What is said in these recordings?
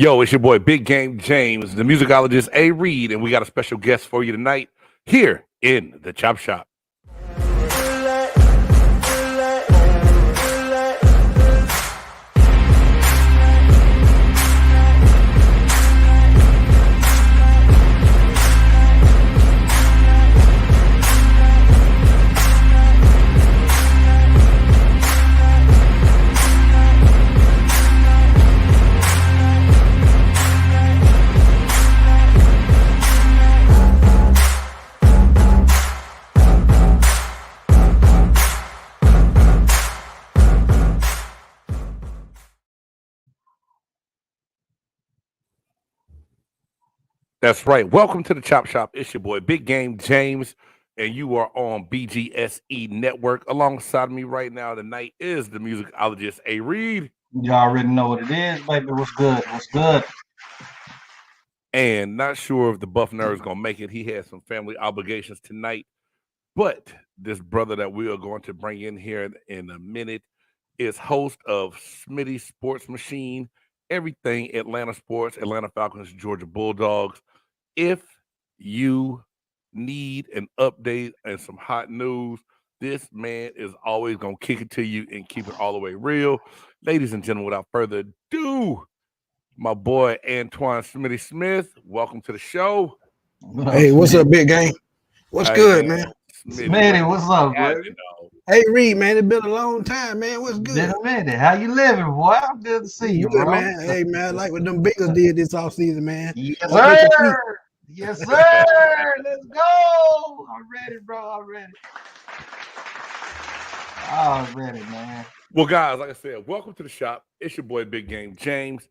Yo, it's your boy Big Game James, the musicologist A. Reed, and we got a special guest for you tonight here in the Chop Shop. That's right. Welcome to the Chop Shop. It's your boy Big Game James, and you are on BGSE Network. Alongside me right now tonight is the musicologist A. Reed. You already know what it is, baby. What's good? What's good? And not sure if the Buff Nerd is going to make it. He has some family obligations tonight. But this brother that we are going to bring in here in a minute is host of Smitty Sports Machine, everything Atlanta sports, Atlanta Falcons, Georgia Bulldogs. If you need an update and some hot news, this man is always going to kick it to you and keep it all the way real. Ladies and gentlemen, without further ado, my boy Antoine Smitty Smith, welcome to the show. Hey, what's up, Big Game? What's good, man? Smitty, what's up, bro? Hey, Reed, man, it's been a long time, man. What's good? Been a minute. How you living, boy? I'm good to see you, good, bro. Man. Hey, man, like what them Bengals did this offseason, man. Yes, sir. Yes, sir. Let's go. I'm ready, bro. I'm ready. I'm ready, man. Well, guys, like I said, welcome to the shop. It's your boy Big Game James.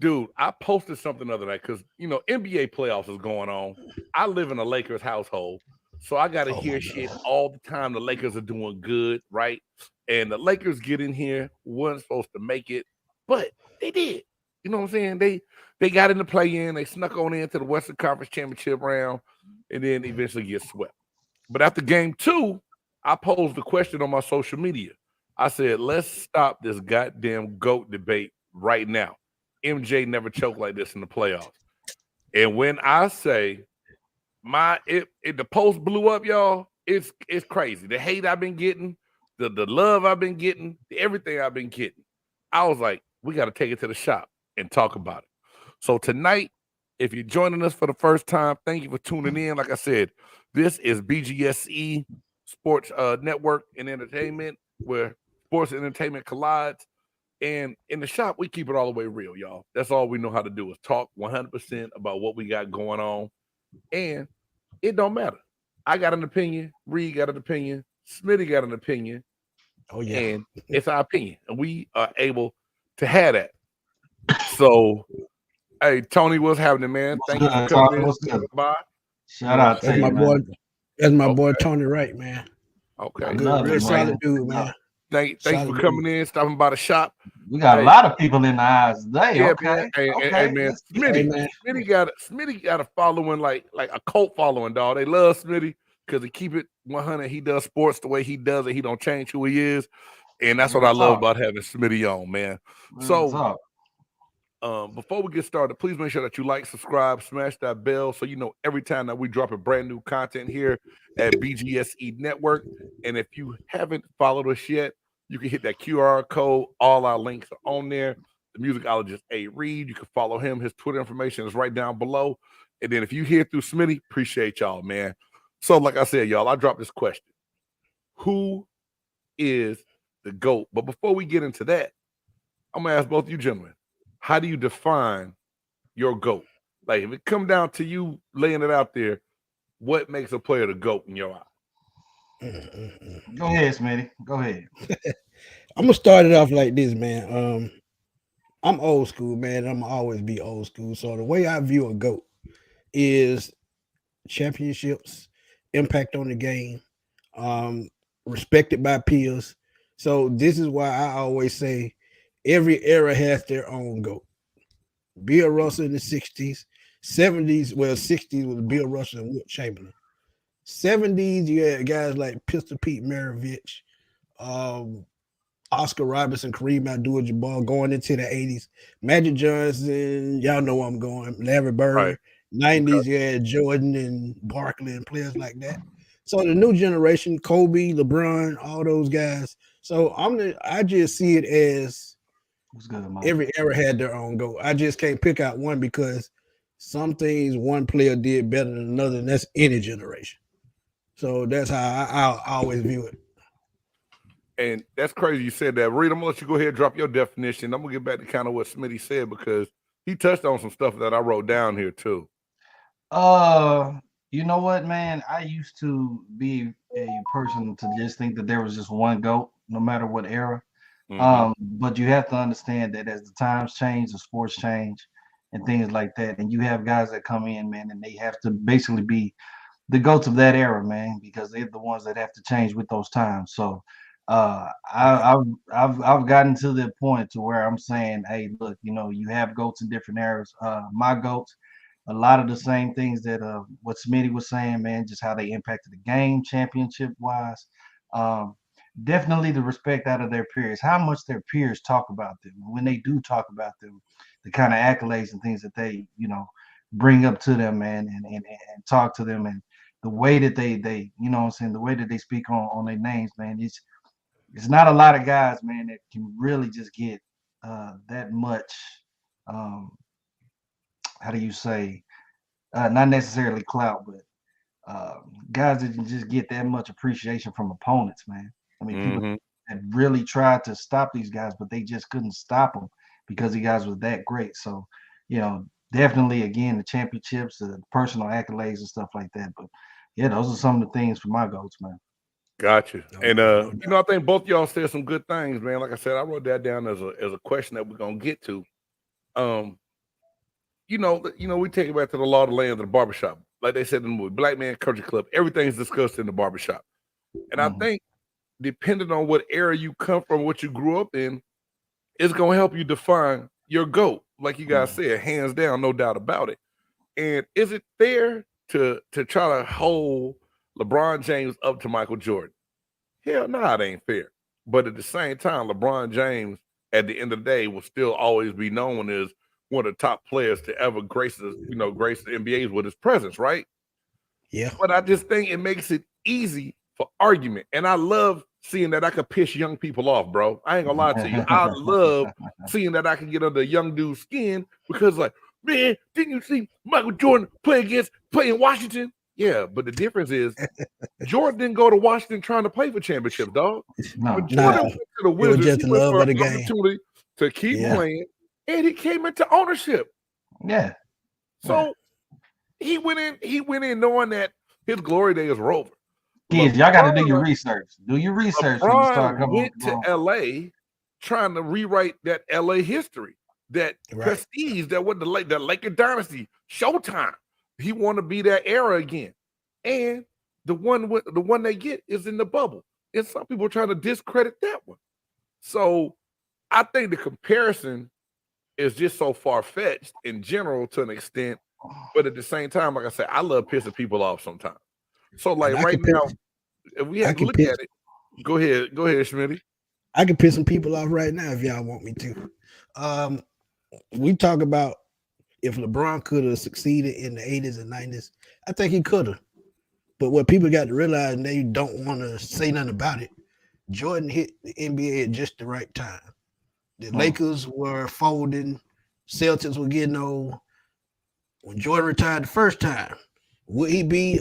Dude, I posted something the other night because, you know, NBA playoffs is going on. I live in a Lakers household, so I got to hear shit all the time. The Lakers are doing good, right? And the Lakers get in here, weren't supposed to make it, but they did. You know what I'm saying? They got in the play-in. They snuck on into the Western Conference Championship round and then eventually get swept. But after game 2, I posed the question on my social media. I said, let's stop this goddamn GOAT debate right now. MJ never choked like this in the playoffs. And when I say the post blew up, y'all, it's crazy. The hate I've been getting, the love I've been getting, everything I've been getting. I was like, we got to take it to the shop and talk about it. So tonight, if you're joining us for the first time, thank you for tuning in. Like I said, this is BGSE Sports Network and Entertainment, where sports and entertainment collides. And in the shop, we keep it all the way real, y'all. That's all we know how to do is talk 100% about what we got going on. And it don't matter. I got an opinion. Reed got an opinion. Smitty got an opinion. Oh, yeah. And it's our opinion. And we are able to have that. So, hey, Tony, what's happening, man? Thank you for coming in. Bye. Shout out to you, boy. That's my boy, Tony Wright, man. Okay. Good, real solid dude, man. Thank you for coming in, stopping by the shop. We got a lot of people in the eyes today. Yeah, okay. Man. Hey, man. Smitty got a following like a cult following, dog. They love Smitty because he keep it 100. He does sports the way he does it. He don't change who he is, and that's what I love about having Smitty on, man. So, before we get started, please make sure that you like, subscribe, smash that bell so you know every time that we drop a brand new content here at BGSE Network. And if you haven't followed us yet, you can hit that QR code. All our links are on there. The musicologist A. Reed, you can follow him. His Twitter information is right down below. And then if you hear through Smitty, appreciate y'all, man. So like I said, y'all, I dropped this question. Who is the GOAT? But before we get into that, I'm going to ask both of you gentlemen, how do you define your GOAT? Like, if it come down to you laying it out there, what makes a player the GOAT in your eye? Go ahead, Smitty. Go ahead. I'm gonna start it off like this, man. I'm old school, man. I'm gonna always be old school. So the way I view a GOAT is championships, impact on the game, respected by peers. So this is why I always say every era has their own GOAT. Bill Russell in the 60s, 70s, well, 60s was Bill Russell and Wilt Chamberlain. 70s, you had guys like Pistol Pete Maravich, Oscar Robertson, Kareem Abdul-Jabbar going into the 80s. Magic Johnson, y'all know where I'm going. Larry Bird. Right. 90s, yeah, Jordan and Barkley and players like that. So the new generation, Kobe, LeBron, all those guys. So I just see it as What's good, man? every era had their own goal. I just can't pick out one because some things one player did better than another, and that's any generation. So that's how I always view it. And that's crazy you said that. Reed, I'm gonna let you go ahead and drop your definition. I'm gonna get back to kind of what Smitty said because he touched on some stuff that I wrote down here too. You know what, man? I used to be a person to just think that there was just one GOAT, no matter what era. But you have to understand that as the times change, the sports change, and things like that, and you have guys that come in, man, and they have to basically be the GOATs of that era, man, because they're the ones that have to change with those times. So I've gotten to the point to where I'm saying, hey, look, you have GOATs in different eras. My GOATs, a lot of the same things that what Smitty was saying, man, just how they impacted the game championship wise. Definitely the respect out of their peers, how much their peers talk about them. When they do talk about them, the kind of accolades and things that they, bring up to them, man, and talk to them, and the way that they what I'm saying, the way that they speak on their names, man, it's not a lot of guys, man, that can really just get that much how do you say, not necessarily clout, but guys that can just get that much appreciation from opponents, man. I mean, people that really tried to stop these guys, but they just couldn't stop them because these guys was that great. So, definitely, again, the championships, the personal accolades and stuff like that. But yeah, those are some of the things for my GOATs, man. Gotcha. And I think both y'all said some good things, man. Like I said, I wrote that down as a question that we're gonna get to. We take it back to the law of the land of the barbershop. Like they said in the movie, Black Man Country Club, everything's discussed in the barbershop. And I think depending on what era you come from, what you grew up in, it's gonna help you define your GOAT. Like you guys said, hands down, no doubt about it. And is it fair to try to hold LeBron James up to Michael Jordan? Hell no, it ain't fair. But at the same time, LeBron James, at the end of the day, will still always be known as one of the top players to ever grace the NBAs with his presence, right? Yeah. But I just think it makes it easy for argument. And I love seeing that I could piss young people off, bro. I ain't gonna lie to you. I love seeing that I can get under a young dude's skin because, like, man, didn't you see Michael Jordan play in Washington? Yeah, but the difference is Jordan didn't go to Washington trying to play for championships, dog. But Jordan went to the Wizards. Just he went love for of the an game. opportunity to keep playing, and he came into ownership. Yeah. So he went in knowing that his glory days are over. Kids, y'all got to do your research. Do your research. LeBron went to LA trying to rewrite that LA history, that prestige, that what the Laker dynasty, Showtime. He want to be that era again, and the one they get is in the bubble. And some people are trying to discredit that one. So I think the comparison is just so far-fetched in general to an extent, but at the same time, like I said, I love pissing people off sometimes. So like right now, if we have to look at it, go ahead, Schmitty. I can piss some people off right now if y'all want me to. We talk about if LeBron could have succeeded in the 80s and 90s, I think he could have. But what people got to realize, and they don't want to say nothing about it, Jordan hit the NBA at just the right time. The Lakers were folding. Celtics were getting old. When Jordan retired the first time, would he be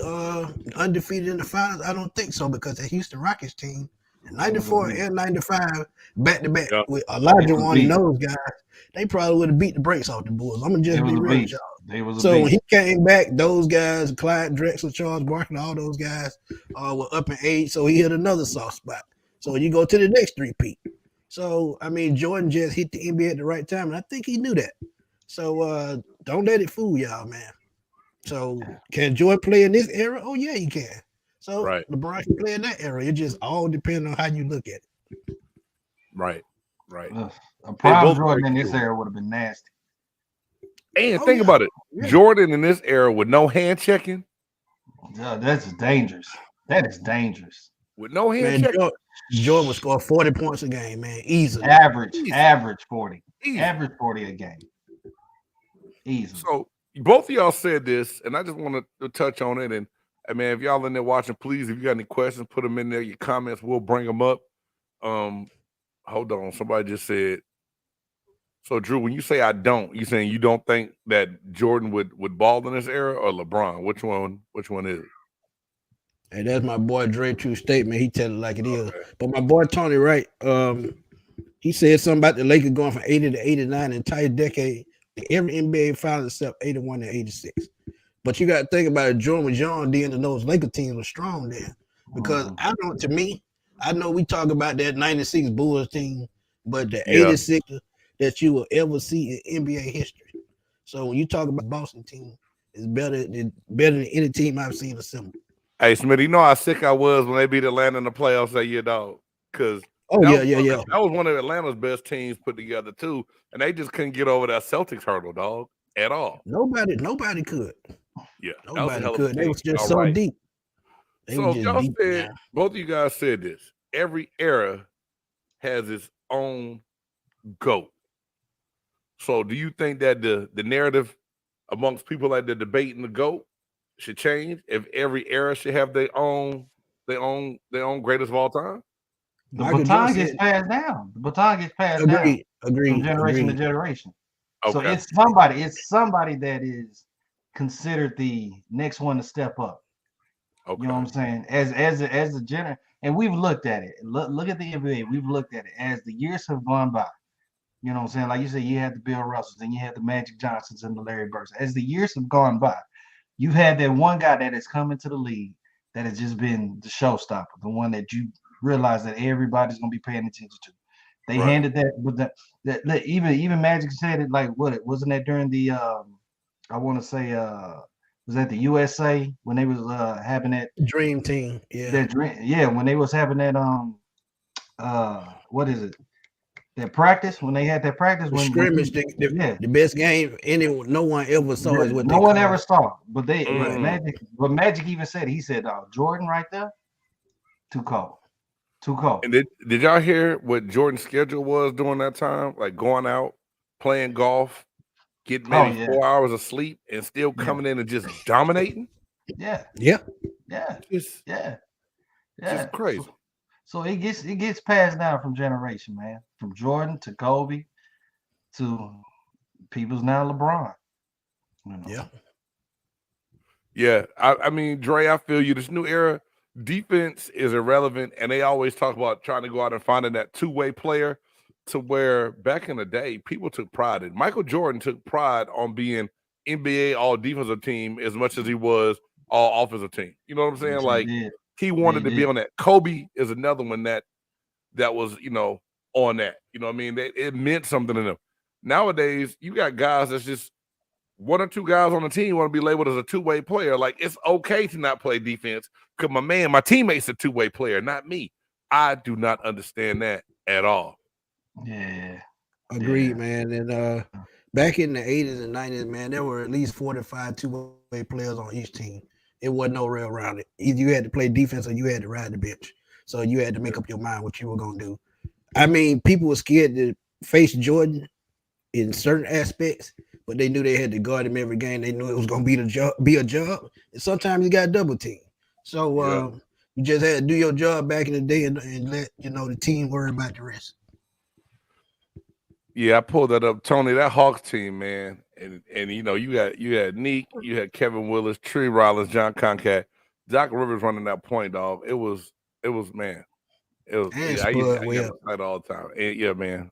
undefeated in the finals? I don't think so, because the Houston Rockets team, in 94 and 95, back-to-back, with Elijah one of those guys, they probably would have beat the brakes off the Bulls. I'm going to just be real with y'all. So when he came back, those guys, Clyde Drexler, Charles Barkley, all those guys were up in age, so he hit another soft spot. So you go to the next three-peat. So, I mean, Jordan just hit the NBA at the right time, and I think he knew that. So don't let it fool y'all, man. So can Jordan play in this era? Oh, yeah, he can. So LeBron can play in that era. It just all depends on how you look at it. Right. A prime Jordan in this era would have been nasty. And think about it. Yeah. Jordan in this era with no hand checking. That's dangerous. That is dangerous. With no hand checking. Jordan would score 40 points a game, man, easily. Average 40. Easy. Average 40 a game. Easily. So both of y'all said this, and I just want to touch on it. And man, if y'all in there watching, please, if you got any questions, put them in there. Your comments, we'll bring them up. Hold on, somebody just said. So Drew, when you say I don't, you saying you don't think that Jordan would ball in this era, or LeBron? Which one is it? And that's my boy Dre true statement. He tell it like it is. But my boy Tony Wright, he said something about the Lakers going from 80 to 89 an entire decade. Every NBA final except 81 and 86. But you got to think about it. Jordan was young then, and those Lakers teams were strong then. Because I know we talk about that 96 Bulls team, but the 86 that you will ever see in NBA history. So when you talk about the Boston team, it's better than any team I've seen assembled. Hey, Smith, you know how sick I was when they beat Atlanta in the playoffs that year, dog? Because that was one of Atlanta's best teams put together, too. And they just couldn't get over that Celtics hurdle, dog, at all. Nobody could. Yeah. Nobody could. They was just so deep. So y'all said, both of you guys said this. Every era has its own GOAT. So do you think that the narrative amongst people like the debate in the GOAT should change? If every era should have their own greatest of all time? The baton gets passed down. The baton gets passed down. Agreed. From generation to generation. Okay. So it's somebody that is considered the next one to step up. Okay. You know what I'm saying? As a general, and we've looked at it. Look at the NBA. We've looked at it as the years have gone by. You know what I'm saying? Like you said, you had the Bill Russells, then you had the Magic Johnsons and the Larry Birds. As the years have gone by, you've had that one guy that has come into the league that has just been the showstopper, the one that you realize that everybody's gonna be paying attention to. They handed that, but that even Magic said it like wasn't that during the I want to say was that the USA when they was having that dream team, when they was having that what is it? That practice when they had that practice when scrimmage, the best game no one ever saw is what no one ever saw. But Magic even said Jordan right there, too cold. And did y'all hear what Jordan's schedule was during that time? Like going out, playing golf, getting maybe 4 hours of sleep, and still coming in and just dominating. Just crazy. So it gets passed down from generation, man. From Jordan to Kobe to people's now LeBron. You know? Yeah. I mean, Dre, I feel you. This new era, defense is irrelevant, and they always talk about trying to go out and finding that two-way player to where back in the day, people took pride in. Michael Jordan took pride on being NBA all-defensive team as much as he was all-offensive team. You know what I'm saying? He wanted to be on that. Kobe is another one that was, on that. You know what I mean? It meant something to them. Nowadays, you got guys that's just one or two guys on the team want to be labeled as a two-way player. Like, it's okay to not play defense because my teammate's a two-way player, not me. I do not understand that at all. Yeah. Agreed, man. And back in the 80s and 90s, man, there were at least 45 two-way players on each team. It wasn't no real around it. Either you had to play defense or you had to ride the bench. So you had to make up your mind what you were going to do. I mean, people were scared to face Jordan in certain aspects, but they knew they had to guard him every game. They knew it was going to be a job. And sometimes you got double team. So you just had to do your job back in the day and let the team worry about the rest. Yeah, I pulled that up, Tony. That Hawks team, man, and you had Neek, you had Kevin Willis, Tree Rollins, John Concat, Doc Rivers running that point, dog. It was man. It was. I get excited all the time. And, man,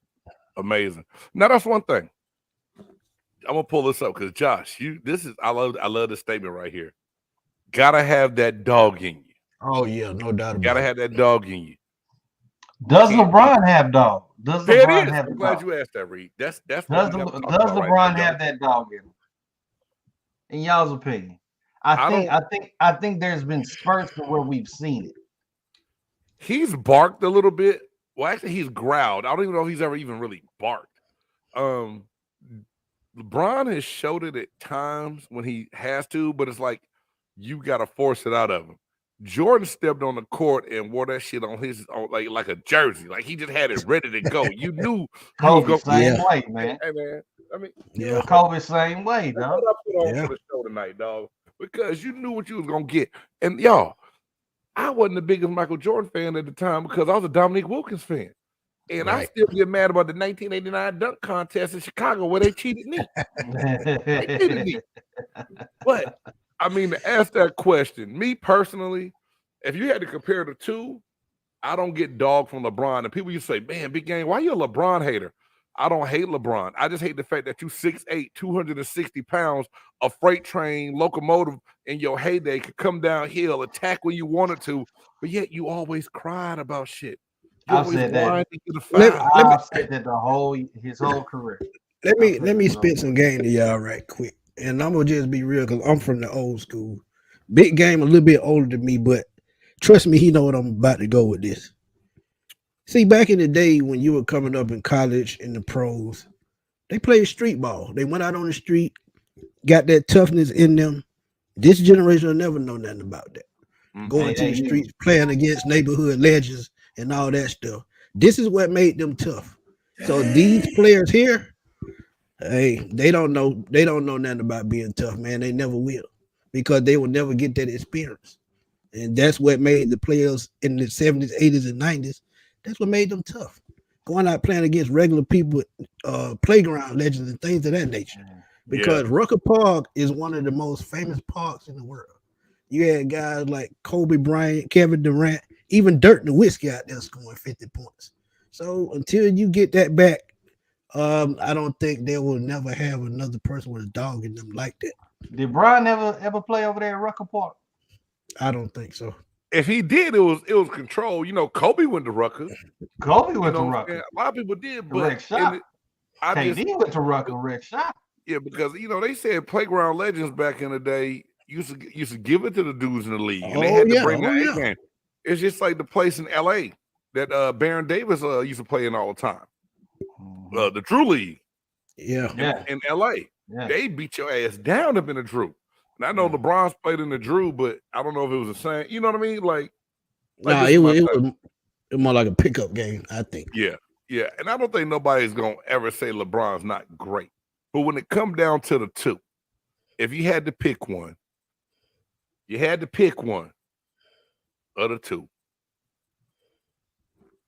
amazing. Now that's one thing. I'm gonna pull this up because Josh, I love this statement right here. Gotta have that dog in you. Oh yeah, no doubt about it. Gotta have that dog in you. Does LeBron have dog? Does LeBron have? I'm glad you asked that, Reed. That's does LeBron have that dog in him? In y'all's opinion, I think there's been spurts to where we've seen it. He's barked a little bit. Well, actually, he's growled. I don't even know if he's ever even really barked. LeBron has showed it at times when he has to, but it's like you got to force it out of him. Jordan stepped on the court and wore that shit on like a jersey. Like he just had it ready to go. You knew you was Kobe going same way, man. Hey, man. I mean, Yeah. Kobe same way, that's dog. what I put on for the show tonight, dog. Because you knew what you was gonna get. And y'all, I wasn't the biggest Michael Jordan fan at the time because I was a Dominique Wilkins fan. And I still get mad about the 1989 dunk contest in Chicago where they cheated me. They cheated me. But I mean, to ask that question, me personally, if you had to compare the two, I don't get dog from LeBron. And people used to say, man, Big Game, why you a LeBron hater? I don't hate LeBron. I just hate the fact that you 6'8", 260 pounds, a freight train locomotive in your heyday could come downhill, attack when you wanted to, but yet you always cried about shit. You I've said that. I've said that his whole career. Let me spit some game to y'all right quick. And I'm gonna just be real because I'm from the old school. Big Game a little bit older than me, but trust me, he know what I'm about to go with this. See, back in the day when you were coming up in college and the pros, they played street ball. They went out on the street, got that toughness in them. This generation will never know nothing about that. Going to the streets, playing against neighborhood legends and all that stuff. This is what made them tough. So these players here, hey, they don't know nothing about being tough, man. They never will, because they will never get that experience. And that's what made the players in the 70s, 80s, and 90s. That's what made them tough. Going out playing against regular people, playground legends and things of that nature. Because Rucker Park is one of the most famous parks in the world. You had guys like Kobe Bryant, Kevin Durant, even Dirk Nowitzki out there scoring 50 points. So until you get that back, I don't think they will never have another person with a dog in them like that. Did Brian ever play over there at Rucker Park? I don't think so. If he did, it was control. You know, Kobe went to Rutgers. Kobe went to Rutgers. A lot of people did, but Rick Shot. KD went to Rutgers. Rick Shot. Yeah, because they said playground legends back in the day used to give it to the dudes in the league, and they had to bring their A game. It's just like the place in LA that Baron Davis used to play in all the time. The Drew League. In LA. Yeah. They beat your ass down up in the Drew. And I know LeBron's played in the Drew, but I don't know if it was the same. You know what I mean? Like it was more like a pickup game, I think. Yeah. And I don't think nobody's gonna ever say LeBron's not great. But when it come down to the two, if you had to pick one, of the two.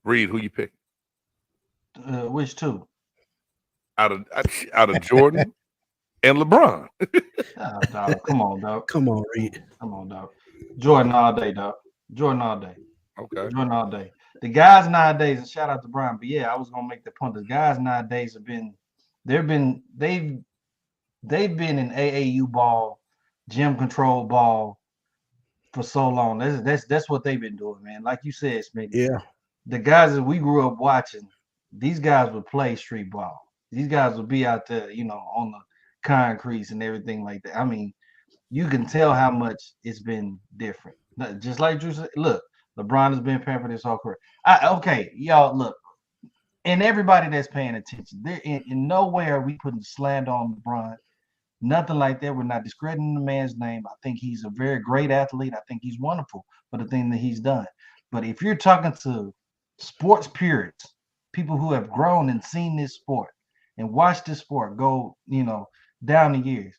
Reed, who you pick? Which two? Out of Jordan and LeBron. Dog. Come on, dog. Come on, Reed. Come on, dog. Jordan all day, dog. Jordan all day. Okay. Jordan all day. The guys nowadays, and shout out to Brian, but yeah, I was gonna make the point. The guys nowadays they've been in AAU ball, gym control ball for so long. That's what they've been doing, man. Like you said, Smith. Yeah. The guys that we grew up watching, these guys would play street ball. These guys would be out there, on the concretes and everything like that. I mean, you can tell how much it's been different. Just like Drew said, look, LeBron has been pampered his whole career. Okay, y'all, look, and everybody that's paying attention, there in no way are we putting slander on LeBron. Nothing like that. We're not discrediting the man's name. I think he's a very great athlete. I think he's wonderful for the thing that he's done. But if you're talking to sports purists, people who have grown and seen this sport and watched this sport go, down the years,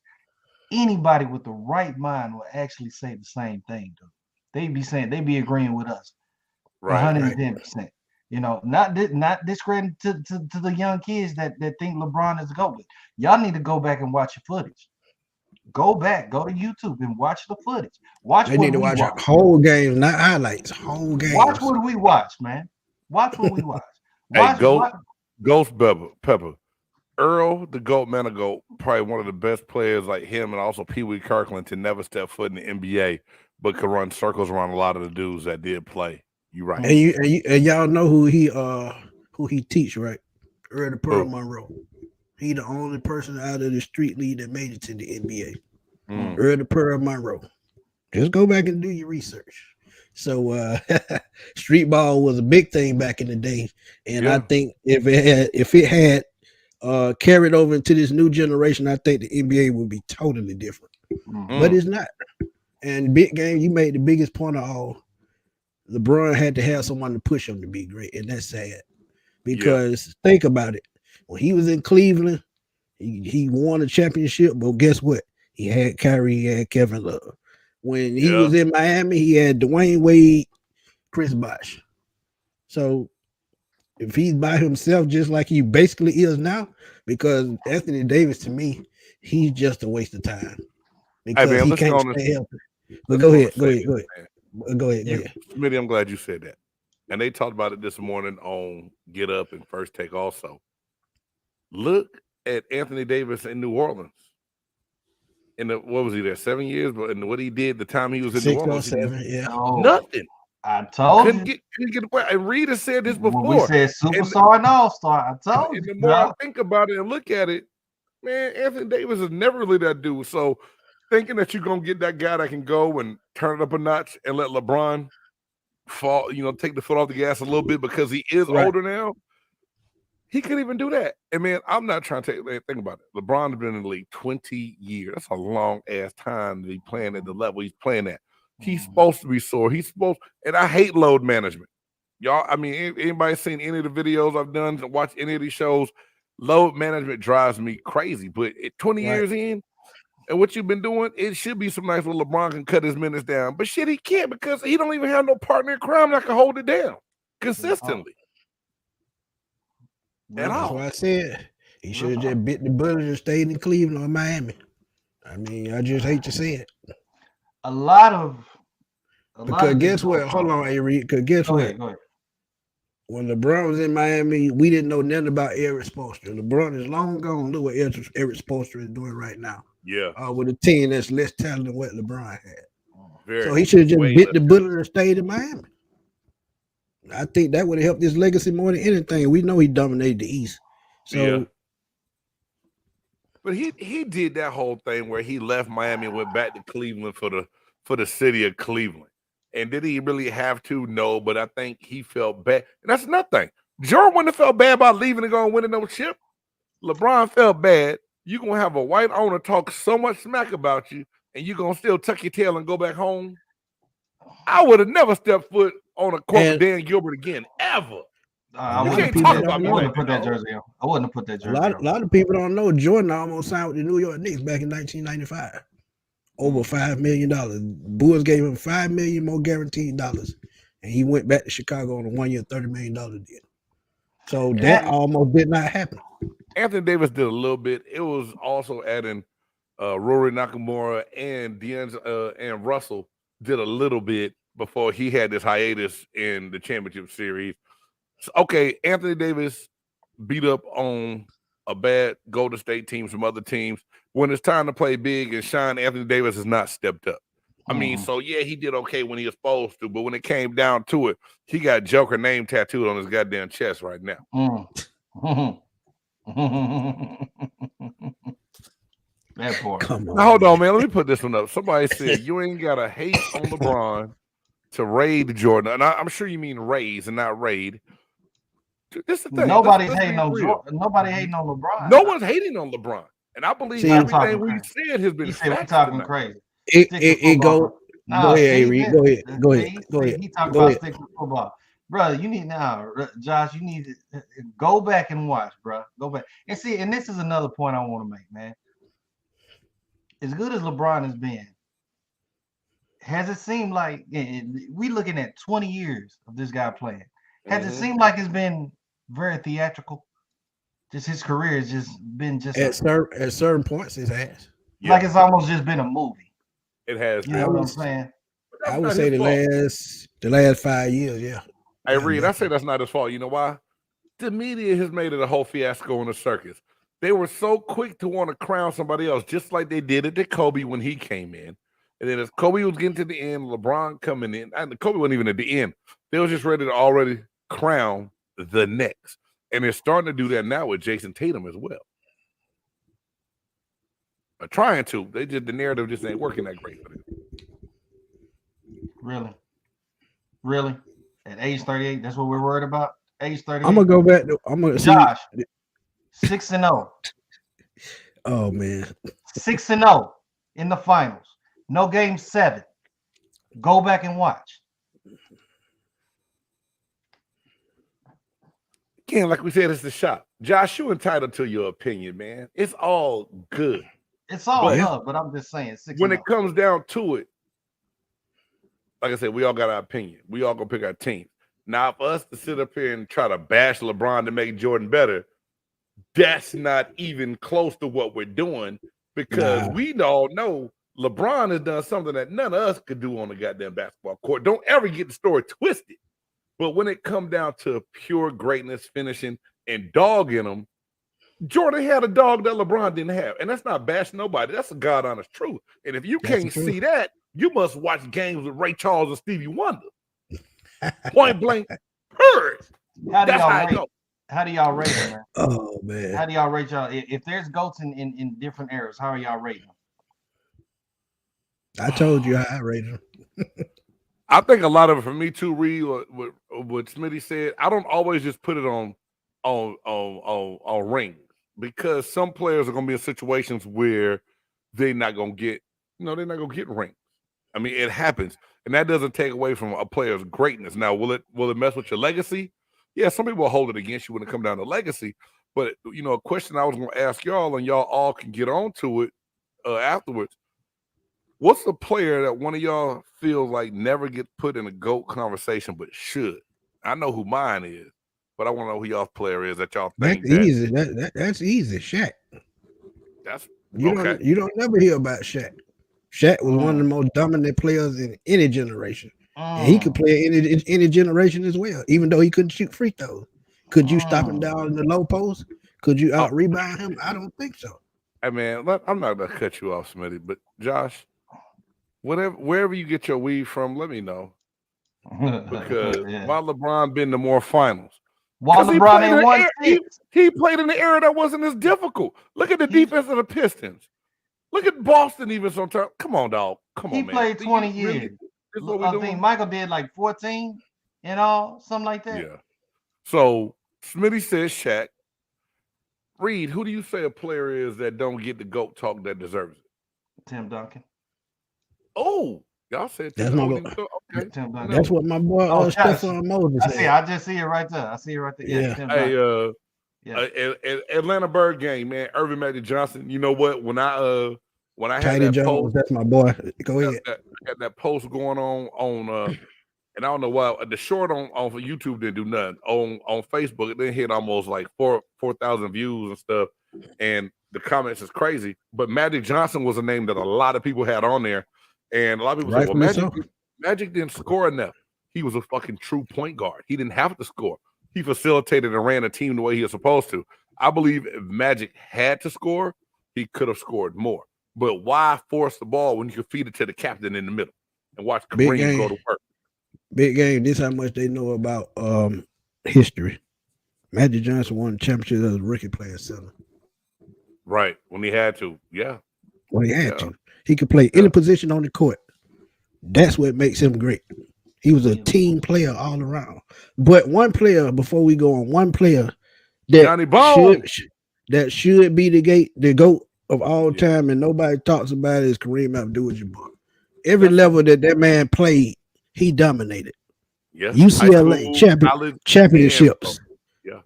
anybody with the right mind will actually say the same thing, dude. They'd be agreeing with us, 110%. Not discrediting to the young kids that think LeBron is the GOAT. Y'all need to go back and watch your footage. Go to YouTube and watch the footage. They need to watch whole games, not highlights. Whole games. Watch what we watch, man. Watch what we watch. Ghost Pepper. Earl, the GOAT, man, of GOAT, probably one of the best players like him, and also Pee Wee Kirkland to never step foot in the NBA, but could run circles around a lot of the dudes that did play. You right. And y'all know who he teach, right? Earl the Pearl Monroe. He the only person out of the street league that made it to the NBA. Earl the Pearl Monroe. Just go back and do your research. So street ball was a big thing back in the day, and I think if it had carried over into this new generation, I think the NBA would be totally different. But it's not. And big game, you made the biggest point of all. LeBron had to have someone to push him to be great, and that's sad. Because think about it. When he was in Cleveland, he won a championship, but guess what? He had Kyrie, he had Kevin Love. When he was in Miami, he had Dwayne Wade, Chris Bosh. So if he's by himself, just like he basically is now, because Anthony Davis, to me, he's just a waste of time. Because he can't stay healthy. But go ahead. Smitty, I'm glad you said that. And they talked about it this morning on Get Up and First Take also. Look at Anthony Davis in New Orleans. What was he there? 7 years? But what he did the time he was in New Orleans, 6 or 7, nothing. I told couldn't get away. And Reed has said this before. We said superstar and all-star. I told you. And the more I think about it and look at it, man, Anthony Davis is never really that dude. So thinking that you're gonna get that guy that can go and turn it up a notch and let LeBron fall, take the foot off the gas a little bit because he is older now. He couldn't even do that. And man, I'm not trying to think about it. LeBron's been in the league 20 years. That's a long ass time to be playing at the level he's playing at. He's supposed to be sore. And I hate load management. Y'all, I mean, anybody seen any of the videos I've done to watch any of these shows? Load management drives me crazy. But 20 years in, and what you've been doing, it should be some nice where LeBron can cut his minutes down. But shit, he can't because he don't even have no partner in crime that can hold it down consistently. That's why I said he should have just bit the bullet and stayed in Cleveland or Miami. I mean, I just hate to say it. Because guess what? Hold on, Reed. Because guess what? Go ahead. When LeBron was in Miami, we didn't know nothing about Eric Spoelstra. LeBron is long gone. Look what Eric Spoelstra is doing right now. Yeah. With a team that's less talented than what LeBron had. Very so he should have just bit the bullet and stayed in Miami. I think that would have helped his legacy more than anything. We know he dominated the East. So, but he did that whole thing where he left Miami and went back to Cleveland for the city of Cleveland. And did he really have to? No, but I think he felt bad. And that's another thing. Jordan wouldn't have felt bad about leaving and going winning no chip. LeBron felt bad. You're going to have a white owner talk so much smack about you, and you're going to still tuck your tail and go back home. I would have never stepped foot on a court with Dan Gilbert again, ever. I wouldn't have put that jersey on. I wouldn't have put that jersey on. A lot of people don't know Jordan almost signed with the New York Knicks back in 1995. Over $5 million. Bulls gave him $5 million more guaranteed dollars, and he went back to Chicago on a 1 year, $30 million deal. So that almost did not happen. Anthony Davis did a little bit. It was also adding Rory Nakamura and and Russell did a little bit before he had this hiatus in the championship series. So, okay, Anthony Davis beat up on a bad Golden State team, some other teams. When it's time to play big and shine, Anthony Davis has not stepped up. I mean, so he did okay when he was supposed to, but when it came down to it, he got Joker name tattooed on his goddamn chest right now. That poor. Now, hold on, man. Let me put this one up. Somebody said you ain't got to hate on LeBron to raid Jordan. And I'm sure you mean raise and not raid. This is the thing. Nobody's hating on Jordan. Nobody hating on LeBron. No one's hating on LeBron. And I believe everything we said has been we're talking crazy. It go ahead, Reed. Go ahead. He talking about stick to football. Brother, you need now, Josh, you need to go back and watch, bro. Go back. And see, and this is another point I want to make, man. As good as LeBron has been, has it seemed like we looking at 20 years of this guy playing? Has it seemed like it's been very theatrical? Just his career has just been at certain points it has. Like it's almost just been a movie. It has. You know what I'm saying? I would say the last 5 years, yeah. Hey, Reed, I say that's not his fault. You know why? The media has made it a whole fiasco in the circus. They were so quick to want to crown somebody else, just like they did it to Kobe when he came in. And then as Kobe was getting to the end, LeBron coming in, and Kobe wasn't even at the end. They was just ready to already crown the next. And they're starting to do that now with Jason Tatum as well. They're trying to. The narrative just ain't working that great for them. Really? At age 38, that's what we're worried about? Age 38? I'm going to go back. Josh, 6-0. Oh, man. 6-0 in the finals. No game 7. Go back and watch. Again, like we said, it's the shop. Josh, you entitled to your opinion, man. It's all good. It's all love, but I'm just saying. When it comes down to it, like I said, we all got our opinion. We all gonna pick our team. Now, for us to sit up here and try to bash LeBron to make Jordan better, that's not even close to what we're doing, because we all know LeBron has done something that none of us could do on the goddamn basketball court. Don't ever get the story twisted. But when it comes down to pure greatness, finishing, and dog in them, Jordan had a dog that LeBron didn't have. And that's not bashing nobody. That's a God honest truth. And if you can't see that, you must watch games with Ray Charles and Stevie Wonder. Point blank, heard. How do y'all rate them, man? Oh, man. How do y'all rate y'all? If there's GOATs in different eras, how are y'all rating them? I told you how I rate them. I think a lot of it for me too, Reed, what Smitty said, I don't always just put it on rings, because some players are gonna be in situations where they're not gonna get rings. I mean, it happens, and that doesn't take away from a player's greatness. Now, will it mess with your legacy? Yeah, some people will hold it against you when it comes down to legacy. But a question I was gonna ask y'all, and y'all all can get on to it afterwards. What's the player that one of y'all feels like never gets put in a GOAT conversation but should? I know who mine is, but I want to know who y'all's player is that y'all think. That's easy. That's easy. Shaq. That's okay. You don't never hear about Shaq. Shaq was one of the most dominant players in any generation. And he could play in any generation as well, even though he couldn't shoot free throws. Could you stop him down in the low post? Could you out rebound him? I don't think so. Hey man, I'm not gonna cut you off, Smitty, but Josh, wherever you get your weed from, let me know. Because while LeBron been to more finals, while LeBron ain't won, he played in the era that wasn't as difficult. Look at the defense of the Pistons. Look at Boston even sometimes. Come on, dog. Come on, man. He played 20 years. I think Michael did like 14 and all, something like that. Yeah. So Smitty says Shaq. Reed, who do you say a player is that don't get the GOAT talk that deserves it? Tim Duncan. Oh, y'all said that's okay. Tim Duncan. That's what my boy Stephon Moses said. I just see it right there. I see it right there. Yeah. Tim Duncan. Atlanta Bird game, man. Irvin Magic Johnson. You know what? When I had Tidy that Jones, post, that's my boy. Go ahead. I got that post going on and I don't know why the short on YouTube didn't do nothing. On Facebook, it didn't hit almost like 4,000 views and stuff. And the comments is crazy. But Magic Johnson was a name that a lot of people had on there. And a lot of people said, well, Magic didn't score enough. He was a fucking true point guard. He didn't have to score. He facilitated and ran a team the way he was supposed to. I believe if Magic had to score, he could have scored more. But why force the ball when you can feed it to the captain in the middle and watch Kareem go to work? Big game. This is how much they know about history. Magic Johnson won the championship as a rookie player center. Right. When he had to. Yeah. When he had to. He could play any position on the court. That's what makes him great. He was a team player all around. But one player, before we go on, one player that should be the GOAT of all time and nobody talks about it is Kareem Abdul-Jabbar. Every level that man played, he dominated. Yeah. UCLA championships,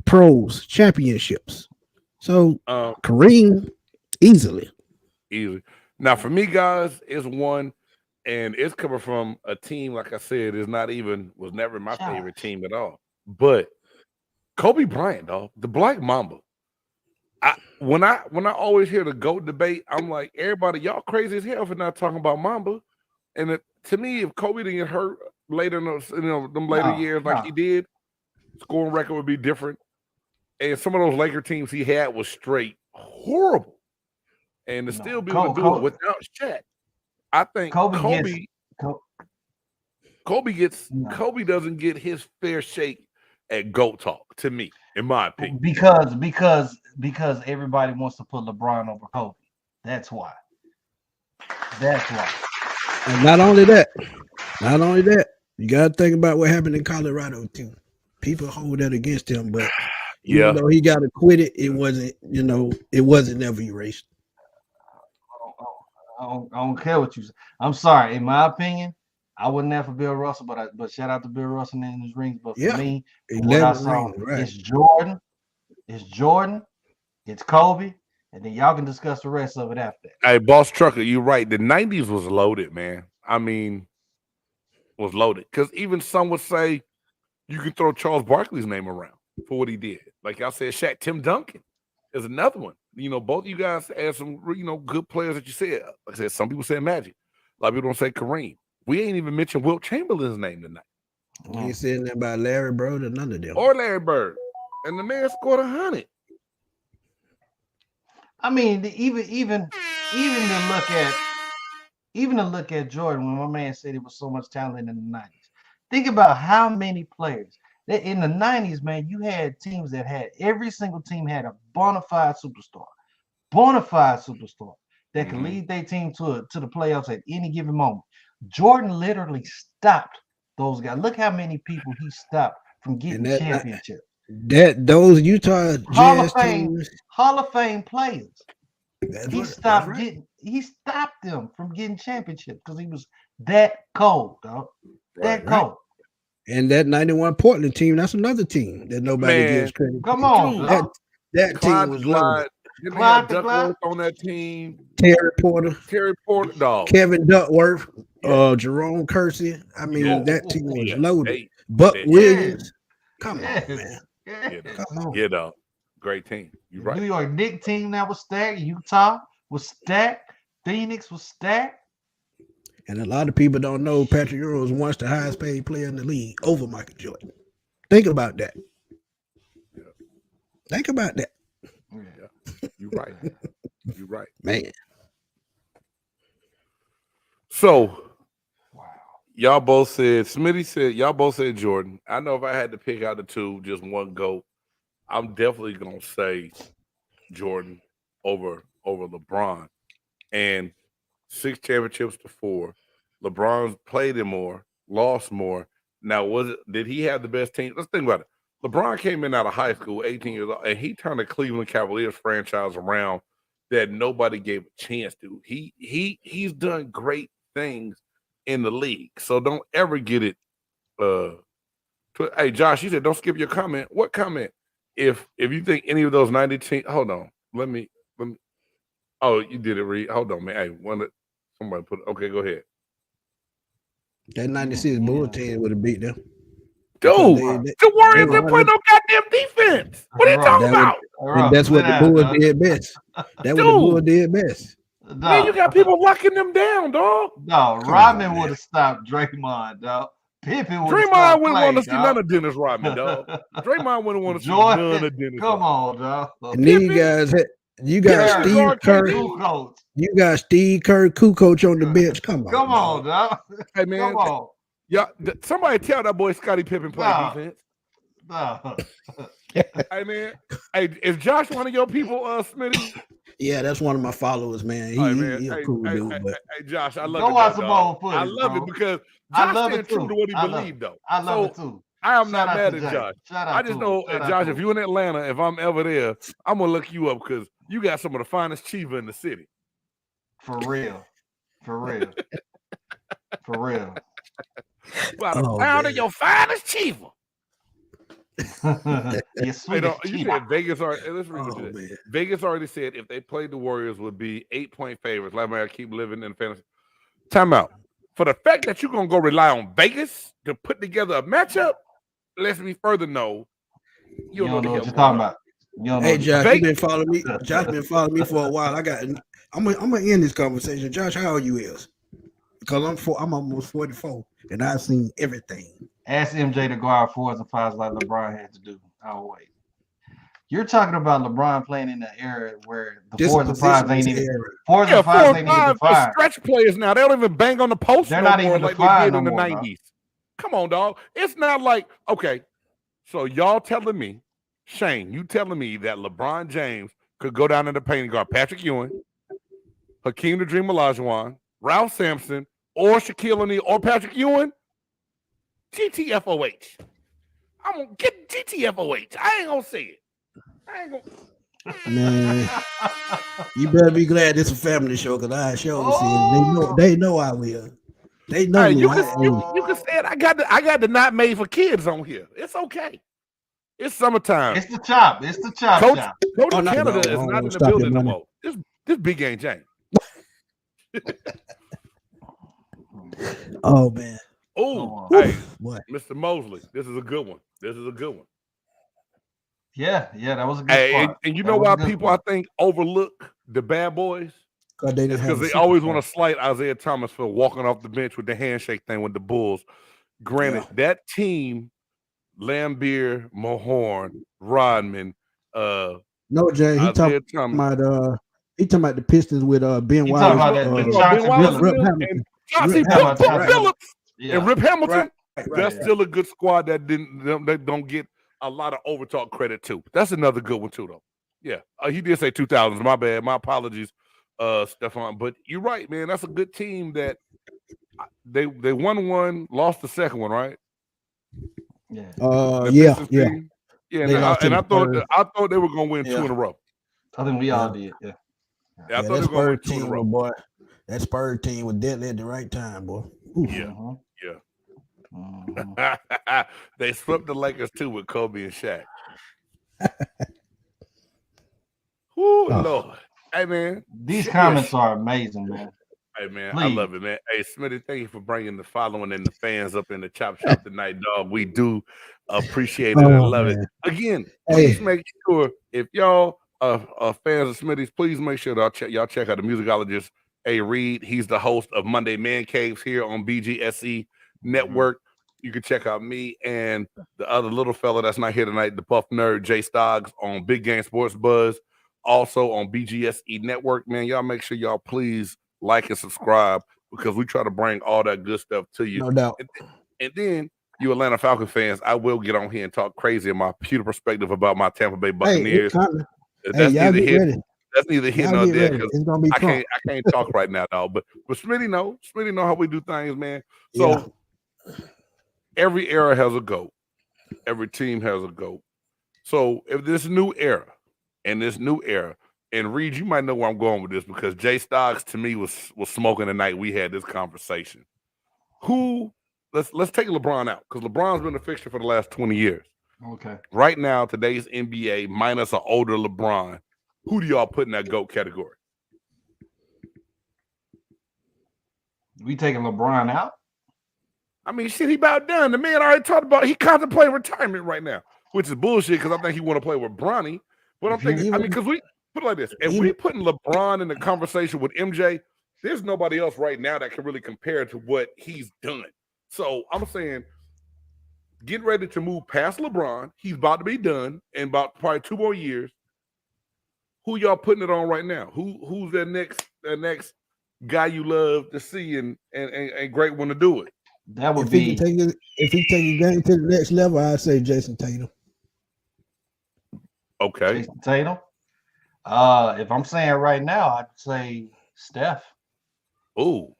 pros, championships. So Kareem, easily. Now, for me, guys, it's one, and it's coming from a team, like I said, was never my favorite team at all. But Kobe Bryant, dog, the Black Mamba. When I always hear the GOAT debate, I'm like, everybody, y'all crazy as hell for not talking about Mamba. And to me, if Kobe didn't get hurt later in them later years like he did, scoring record would be different. And some of those Laker teams he had was straight horrible. And to still be able to do it without Shaq, I think Kobe doesn't get his fair shake at GOAT talk, to me, in my opinion. Because everybody wants to put LeBron over Kobe. That's why. And not only that, you got to think about what happened in Colorado too. People hold that against him, but even though he got acquitted, it wasn't never erased. I don't care what you say. I'm sorry. In my opinion, I wouldn't have for Bill Russell, but shout out to Bill Russell and his rings. But for me, 11 what I saw, rings, right. it's Jordan, it's Kobe, and then y'all can discuss the rest of it after that. Hey, Boss Trucker, you're right. The 90s was loaded, man. I mean, was loaded. Because even some would say you can throw Charles Barkley's name around for what he did. Like y'all said, Shaq, Tim Duncan is another one. You know, both of you guys had some, good players that you said. Like I said, some people said Magic. A lot of people don't say Kareem. We ain't even mentioned Wilt Chamberlain's name tonight. We ain't saying that about Larry Bird or none of them. Or Larry Bird. And the man scored 100. I mean, even to look at Jordan, when my man said it was so much talent in the 90s. Think about how many players that in the 90s, man, you had teams that had every single team had a bona fide superstar that could lead their team to the playoffs at any given moment. Jordan literally stopped those guys. Look how many people he stopped from getting championships. Those Utah Jazz teams, Hall of Fame players. He stopped them from getting championships because he was that cold, dog. Cold. And that 91 Portland team, that's another team that nobody gives credit. Come on, that team was loaded. Clyde Duckworth on that team. Terry Porter, dog. Kevin Duckworth, Jerome Kersey. I mean, that team was loaded. Buck Williams. Come on, man. Come on. Yeah, dog. Great team. You're right. New York Knicks team that was stacked. Utah was stacked. Phoenix was stacked. And a lot of people don't know Patrick Ewing was once the highest paid player in the league over Michael Jordan. Think about that. Yeah. Think about that. Yeah. You're right. You're right. Man. So, y'all both said, Smitty said, y'all both said Jordan. I know if I had to pick out the two, just one GOAT, I'm definitely going to say Jordan over LeBron. And 6 championships to 4. LeBron played it more, lost more. Now, did he have the best team? Let's think about it. LeBron came in out of high school, 18 years old, and he turned the Cleveland Cavaliers franchise around that nobody gave a chance to. He's done great things in the league. So don't ever get it. Hey, Josh, you said don't skip your comment. What comment? If you think any of those 90 teams, hold on. Let me. Oh, you did it, Reed. Hold on, man. Hey, somebody put it. Okay, go ahead. That 96 Bulls team would have beat them. Dude, the Warriors didn't play no goddamn defense. What are you talking about? And that's what the Bulls did best. That's what the Bulls did best. Man, you got people locking them down, dog. No, Rodman would have stopped Draymond, dog. Pippen would have Draymond wouldn't want to see none of Dennis Rodman, dog. Draymond wouldn't want to see none of Dennis. Come on, dog. And then you got Steve Kerr. You got Steve Kerr, coach on the bench. Come on, dog. Hey, man. Come on. Yeah, somebody tell that boy Scottie Pippen play defense. No. Hey, man. Hey, is Josh one of your people, Smitty? Yeah, that's one of my followers, man. He's a cool dude. Hey, Josh, I love it. Go watch some more footage. I love it because Josh is true to what he believes, though. I love it too. I am not mad at Josh. I just know, Josh, if you're in Atlanta, if I'm ever there, I'm going to look you up because you got some of the finest chiva in the city. For real. About a pound of your finest chiva. You said Vegas already. Let's read it. Vegas already said if they played the Warriors would be 8-point favorites. Like I keep living in fantasy. Time out. For the fact that you're gonna go rely on Vegas to put together a matchup, lets me further know you don't know what you're talking about. Hey Josh, you been following me. Josh been following me for a while. I'm gonna end this conversation. Josh, how old you is? Because I'm almost 44 and I've seen everything. Ask MJ to go out 4s and 5s like LeBron had to do. I'll wait. You're talking about LeBron playing in the era where the 4s and 5s ain't even 4s and 5s ain't even defined. Stretch players now. They don't even bang on the post. They're not even like defined they did in the 90s. Come on, dog. It's not like, okay, so y'all telling me, Shane, you telling me that LeBron James could go down in the paint and guard Patrick Ewing, Hakeem the Dream Olajuwon, Ralph Sampson, or Shaquille O'Neal, or Patrick Ewing? GTFOH. I'm going to get GTFOH. I ain't going to say it. I ain't going to. Man, you better be glad it's a family show because I show see it. They know I will. They know Hey, me. you can say it. I got the not made for kids on here. It's okay. It's summertime. It's the chop. It's the chop. Coach Oh, no, Canada no, is no, not in the stop your building no money. more. This big game James. Oh man. Oh, Oh, hey, boy. Mr. Mosley, this is a good one. Yeah, that was a good Hey, spot. and you That know was a why good people spot. I think overlook the bad boys? Because they didn't It's have because a they always superstar. want to slight Isaiah Thomas for walking off the bench with the handshake thing with the Bulls. Granted, that team, Lambeer, Mahorn, Rodman, No, Jay, he Isaiah talking Thomas. about the Pistons with Ben You Wallace. talking about that Ben Johnson Wallace Billups. and Chauncey Billups. Billups Yeah. and Rip Hamilton. Right. That's still a good squad that don't get a lot of overtalk credit too. That's another good one too, though. Yeah, he did say 2000s. My bad. My apologies, Stefan. But you're right, man. That's a good team that they won one, lost the second one, right? Yeah. Yeah. And I thought they were gonna win 2 in a row. I think we all did. Yeah. I thought they were gonna win 2 in a row. Boy. That Spurs team was deadly at the right time, boy. Oof. Yeah. They swept the Lakers too with Kobe and Shaq. Lord. Hey man, these comments are amazing, man. Hey man, Please. I love it, man. Hey Smitty, thank you for bringing the following and the fans up in the chop tonight, dog. We do appreciate it and love it. Again, please make sure if y'all are fans of Smitty's, please make sure that y'all check out the musicologist A. Reed. He's the host of Monday Man Caves here on BGSE Network. You can check out me and the other little fella that's not here tonight, the Puff Nerd, Jay Stoggs on Big Game Sports Buzz, also on BGSE Network. Man, y'all make sure y'all please like and subscribe because we try to bring all that good stuff to you. No doubt. And then you Atlanta Falcon fans, I will get on here and talk crazy in my pewter perspective about my Tampa Bay Buccaneers. That's neither here nor there because I can't talk right now, dog. But Smitty know how we do things, man. So every era has a GOAT. Every team has a GOAT. So if this new era, and Reed, you might know where I'm going with this because Jay Stoggs to me was smoking the night we had this conversation. Let's take LeBron out because LeBron's been a fixture for the last 20 years. Okay. Right now, today's NBA minus an older LeBron. Who do y'all put in that GOAT category? We taking LeBron out? I mean, shit, he about done. The man already talked about he contemplating retirement right now, which is bullshit because I think he want to play with Bronny. But I'm thinking, because we put it like this: if we putting LeBron in the conversation with MJ, there's nobody else right now that can really compare to what he's done. So I'm saying, get ready to move past LeBron. He's about to be done in about probably 2 more years. Who y'all putting it on right now? Who's that next guy you love to see and great one to do it? That would be if he take his game to the next level, I'd say Jason Tatum. Okay. Jason Tatum. If I'm saying right now, I'd say Steph. Oh.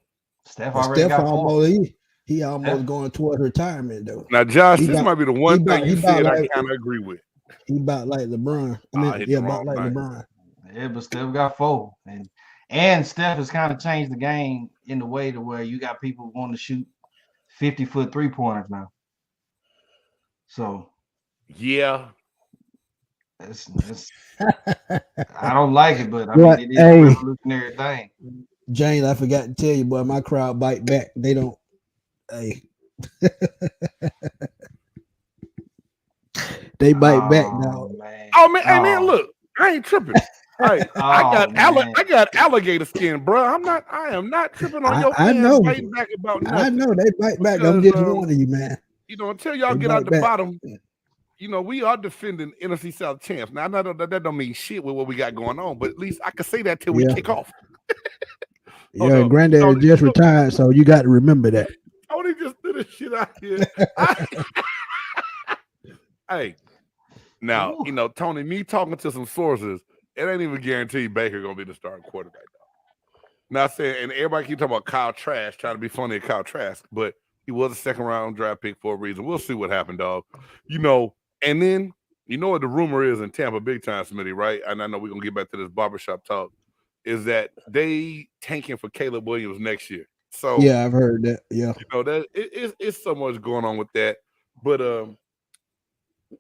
Steph already got he almost going towards retirement though. Now, Josh, this might be the one thing you said I kind of agree with. He about like LeBron. About like LeBron. Yeah, but Steph got 4. And Steph has kind of changed the game in the way to where you got people wanting to shoot 50-foot 3-pointers now. So yeah. It's I don't like it, but I mean it is a revolutionary thing. James, I forgot to tell you, boy, my crowd bite back. They don't they bite back now. Oh man, hey man, look, I ain't tripping. I got alligator skin, bro. I am not tripping on your fans biting back about nothing. I know they bite back. I'm just warning you, man. Until y'all get out the bottom, we are defending NFC South champs. Now I know that don't mean shit with what we got going on, but at least I can say that till we kick off. Granddad just retired, so you got to remember that. Tony just threw this shit out here. Hey, now Tony, me talking to some sources, it ain't even guaranteed Baker gonna be the starting quarterback. Not saying, and everybody keep talking about Kyle Trask, trying to be funny at Kyle Trask, but he was a second-round draft pick for a reason. We'll see what happened, dog. And then what the rumor is in Tampa, big time, Smitty, right? And I know we're gonna get back to this barbershop talk. Is that they tanking for Caleb Williams next year? So yeah, I've heard that. Yeah, that it's so much going on with that. But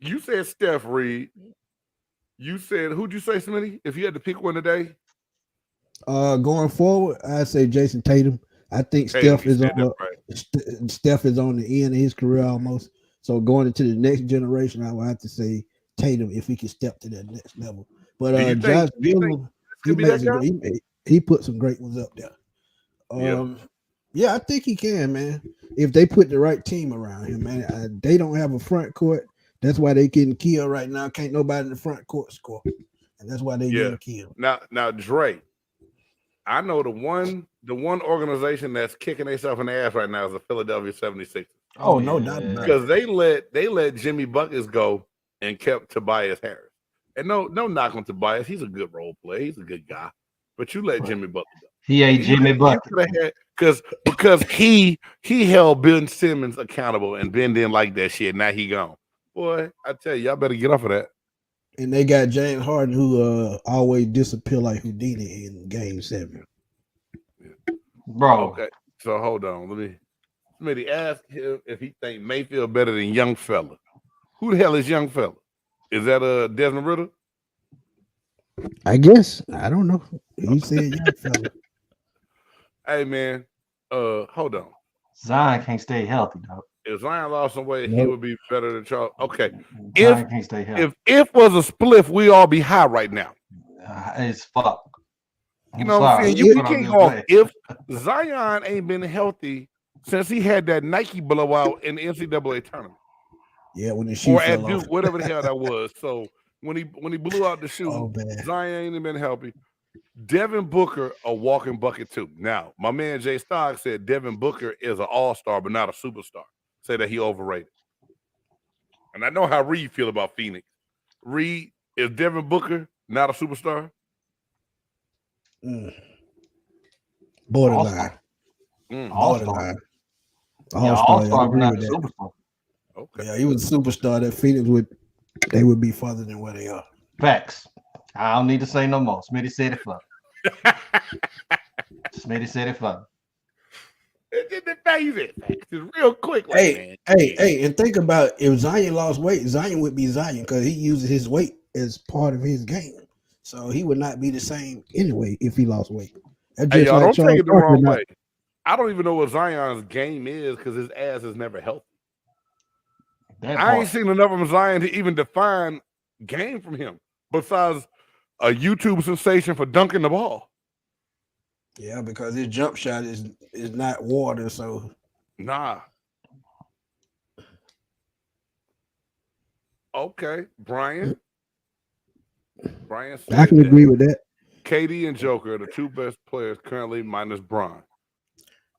you said Steph Reed. You said who'd you say, Smitty? If you had to pick one today, going forward, I'd say Jason Tatum. I think Tatum. Steph You is said that on right. Steph is on the end of his career almost. So going into the next generation, I would have to say Tatum if he can step to that next level. But Do you Josh think Giddey, this could be that guy? he put some great ones up there. Yeah. Yeah, I think he can, man. If they put the right team around him, man. They don't have a front court. That's why they getting killed right now. Can't nobody in the front court score, and that's why they getting killed. Now, Dre. I know the one organization that's kicking themselves in the ass right now is the Philadelphia 76ers. Oh, no doubt about it. Because they let Jimmy Buckets go and kept Tobias Harris. And no knock on Tobias. He's a good role player. He's a good guy. But you let Jimmy Buckets go. He ain't Jimmy Buckets. Because he held Ben Simmons accountable and Ben didn't like that shit. Now he gone. Boy, I tell you, y'all better get off of that. And they got James Harden, who always disappear like Houdini in Game 7. Bro. Okay, so hold on. Somebody ask him if he think Mayfield better than Young Fella. Who the hell is Young Fella? Is that Desmond Ritter? I guess. I don't know. He said Young Fella. Hey man, hold on. Zion can't stay healthy, though. If Zion lost some weight, he would be better than Charles. Okay. Zion can't stay healthy. If was a spliff, we all be high right now. It's fuck. You know what I'm saying? You can't go off. If Zion ain't been healthy since he had that Nike blowout in the NCAA tournament. Yeah, when the shoe fell off. Duke, whatever the hell that was. So when he blew out the shoe, Zion ain't been healthy. Devin Booker, a walking bucket too. Now, my man Jay Stock said Devin Booker is an all-star, but not a superstar. Say that he overrated. And I know how Reed feel about Phoenix. Reed, is Devin Booker not a superstar? Borderline. All-star. All-star, but not a superstar. Okay. Yeah, he was a superstar. That Phoenix would be farther than where they are. Facts. I don't need to say no more. Smitty said it for. Smitty said it for. It's real quick. Like, hey, and think about if Zion lost weight, Zion would be Zion because he uses his weight as part of his game. So he would not be the same anyway if he lost weight. Hey, y'all, don't take it the wrong way. I don't even know what Zion's game is because his ass is never healthy. I ain't seen enough of Zion to even define game from him besides a YouTube sensation for dunking the ball. Yeah, because his jump shot is not water, so nah. Okay, Brian. I can agree with that. KD and Joker are the two best players currently, minus Bron.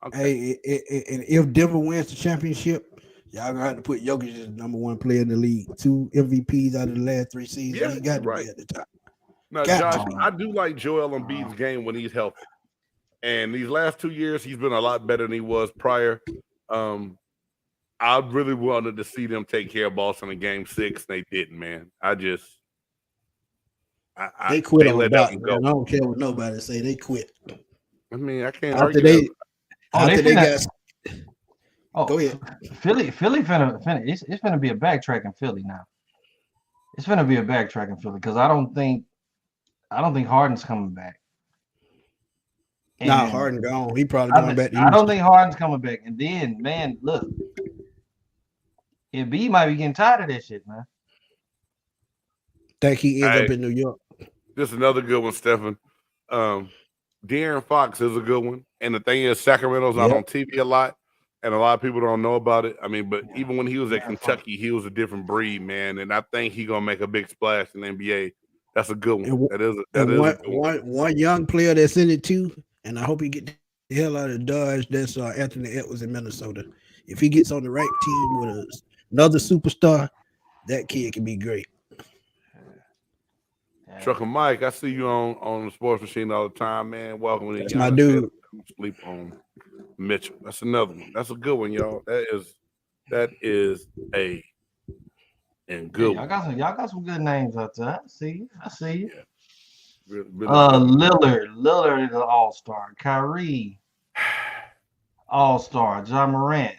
Okay. Hey, and if Denver wins the championship, y'all gonna have to put Jokic as the #1 player in the league. 2 MVPs out of the last 3 seasons. Yeah, he got to be at the top. Now, Josh, I do like Joel Embiid's game when he's healthy. And these last 2 years, he's been a lot better than he was prior. I really wanted to see them take care of Boston in Game 6. They didn't, man. They quit on let Doc, that man. I don't care what nobody say. They quit. I mean, I can't argue that. Go ahead. Philly finna it's finna be a backtrack in Philly now. It's finna be a backtrack in Philly because I don't think Harden's coming back. Nah, Harden gone. He probably going back to Houston. I don't think Harden's coming back. And then, man, look, Embiid might be getting tired of that shit, man. Think he ends up in New York. This is another good one, Stephen. De'Aaron Fox is a good one. And the thing is, Sacramento's not on TV a lot, and a lot of people don't know about it. I mean, but even when he was at Kentucky, he was a different breed, man. And I think he's going to make a big splash in the NBA. That's a good one. That is a good one. One young player that's in it, too, and I hope he get the hell out of Dodge, that's Anthony Edwards in Minnesota. If he gets on the right team with another superstar, that kid can be great. Trucker Mike, I see you on the sports machine all the time, man. Welcome to That's my dude. Sleep on Mitchell. That's another one. That's a good one, y'all. That is a good one. Y'all got some good names out there. I see you. Yeah. Really Lillard is an all-star. Kyrie. All-Star, Ja Morant.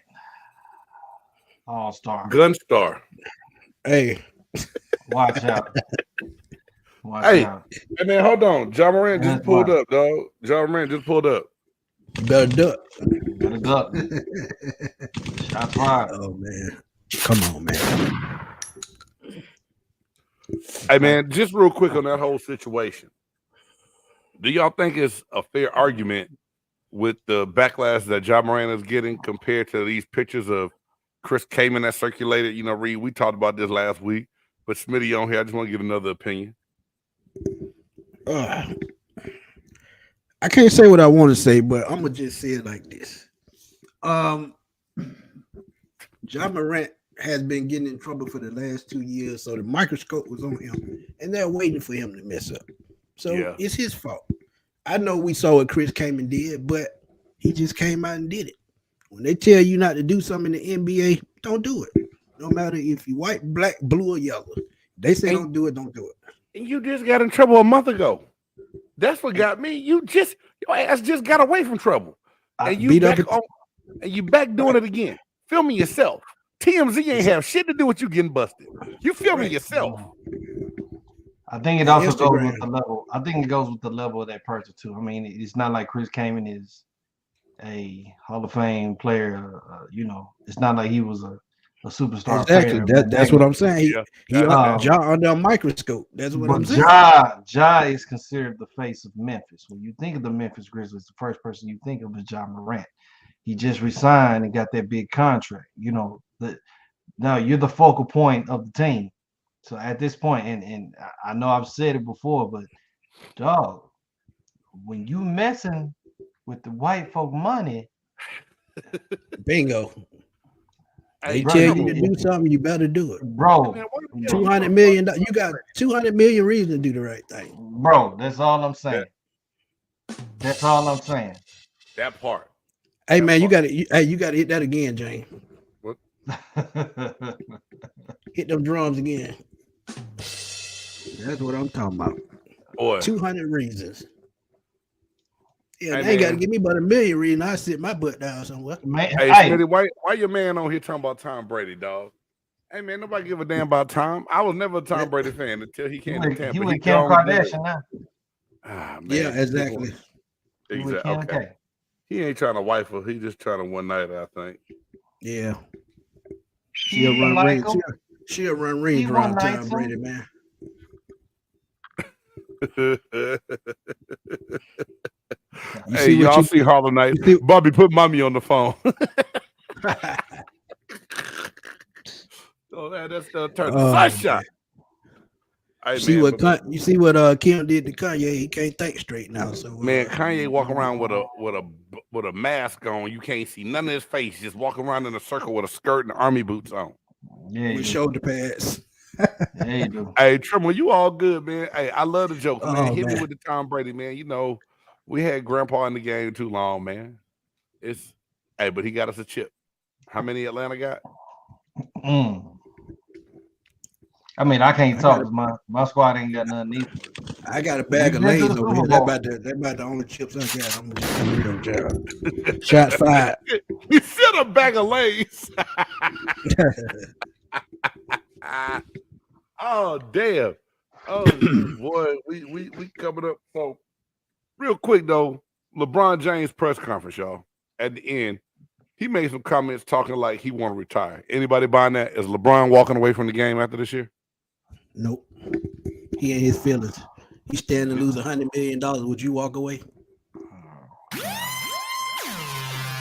All-Star. Gunstar. Hey, Watch out. Watch Hey, out. hey man, hold on. Ja Morant just That's pulled why. up, dog. Ja Morant just pulled up. you better duck. Better duck. Shots fired. Oh man, come on, man. Hey man, just real quick on that whole situation. Do y'all think it's a fair argument with the backlash that Ja Morant is getting compared to these pictures of Chris Kaman that circulated? You know, Reed, we talked about this last week, but Smitty on here, I just want to get another opinion. I can't say what I want to say, but I'm gonna just say it like this. Ja Morant has been getting in trouble for the last 2 years, so the microscope was on him, and they're waiting for him to mess up. So it's his fault. I know we saw what Chris Kaman did, but he just came out and did it. When they tell you not to do something in the NBA, don't do it. No matter if you white, black, blue, or yellow. They say don't do it, don't do it. And you just got in trouble a month ago. That's what got me. Your ass just got away from trouble. And you back doing it again. Filming yourself. TMZ ain't have shit to do with you getting busted. You filming yourself. I think it also goes with the level. I think it goes with the level of that person too. I mean, it's not like Chris Kaman is a Hall of Fame player. It's not like he was a superstar. Exactly. Player. That's what I'm saying. He under a microscope. That's what I'm saying. Ja is considered the face of Memphis. When you think of the Memphis Grizzlies, the first person you think of is Ja Morant. He just resigned and got that big contract. Now you're the focal point of the team. So at this point, and I know I've said it before, but dog, when you messing with the white folk money, bingo. They tell you to do something, you better do it, bro. $200 million. You got 200 million reasons to do the right thing, bro. That's all I'm saying. That's all I'm saying. That part. Hey man, you got to hit that again, James. What? Hit them drums again. That's what I'm talking about. Boy. 200 reasons. Yeah, they ain't got to give me but 1 million reasons. I sit my butt down somewhere. Man, Smitty, why your man on here talking about Tom Brady, dog? Hey man, nobody give a damn about Tom. I was never a Tom Brady fan until he came to Tampa. He with Kim Kardashian now. Man, yeah, exactly. Exactly. Okay. He ain't trying to wife her. He just trying to one night, I think. Yeah. She'll run rings. She'll run rings around Tom Brady, man. Hey, y'all see Harlem Nights? Bobby, put mommy on the phone. Oh, that's the turn the first shot. You see what Kim did to Kanye? He can't think straight now. So man, Kanye walk around with a mask on. You can't see none of his face. Just walk around in a circle with a skirt and army boots on. Yeah, with shoulder pads. Yeah, you do. Hey, Trimble, you all good, man. Hey, I love the jokes, man. Hit me with the Tom Brady, man. You know, we had Grandpa in the game too long, man. But he got us a chip. How many Atlanta got? I mean, I can't talk. My squad ain't got nothing either. I got a bag of Lays over here. That's about the only chips I got. I'm just shot fired. You said a bag of Lays. Oh damn! Oh boy, we coming up. So real quick though, LeBron James press conference, y'all. At the end, he made some comments talking like he want to retire. Anybody buying that? Is LeBron walking away from the game after this year? Nope. He ain't his feelings. He stand to lose $100 million. Would you walk away?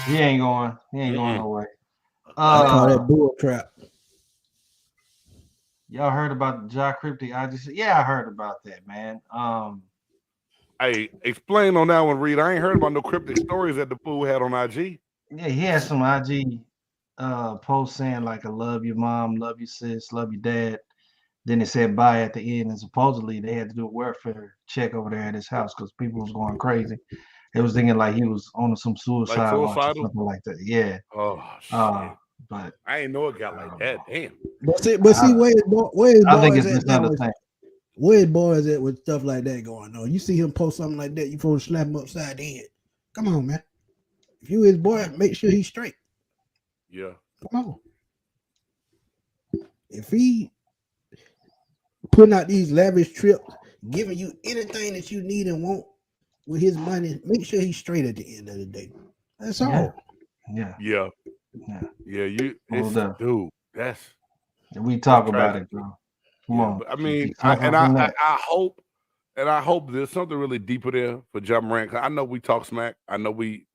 He ain't going. He ain't going nowhere. I call that bull trap. Y'all heard about the Ja Cryptic? I heard about that, man. Hey, explain on that one, Reed. I ain't heard about no cryptic stories that the fool had on IG. Yeah, he had some IG posts saying like, "I love you, mom, love you, sis, love you, dad." Then it said bye at the end, and supposedly they had to do a welfare check over there at his house because people was going crazy. They was thinking like he was on some suicide watch or something like that. Yeah. Oh shit. But I ain't know it got like that. Damn. But see, where his boys at? Where his boys at with stuff like that going on? You see him post something like that, you supposed to slap him upside the head. Come on, man. If you his boy, make sure he's straight. Yeah. Come on. If he putting out these lavish trips, giving you anything that you need and want with his money, make sure he's straight at the end of the day. That's all. Yeah. Yeah. Yeah. Yeah. Dude, that's we talk that's about tragic. it, bro. Come Yeah, on. but I mean, I I hope there's something really deeper there for Ja Morant. I know we talk smack. I know we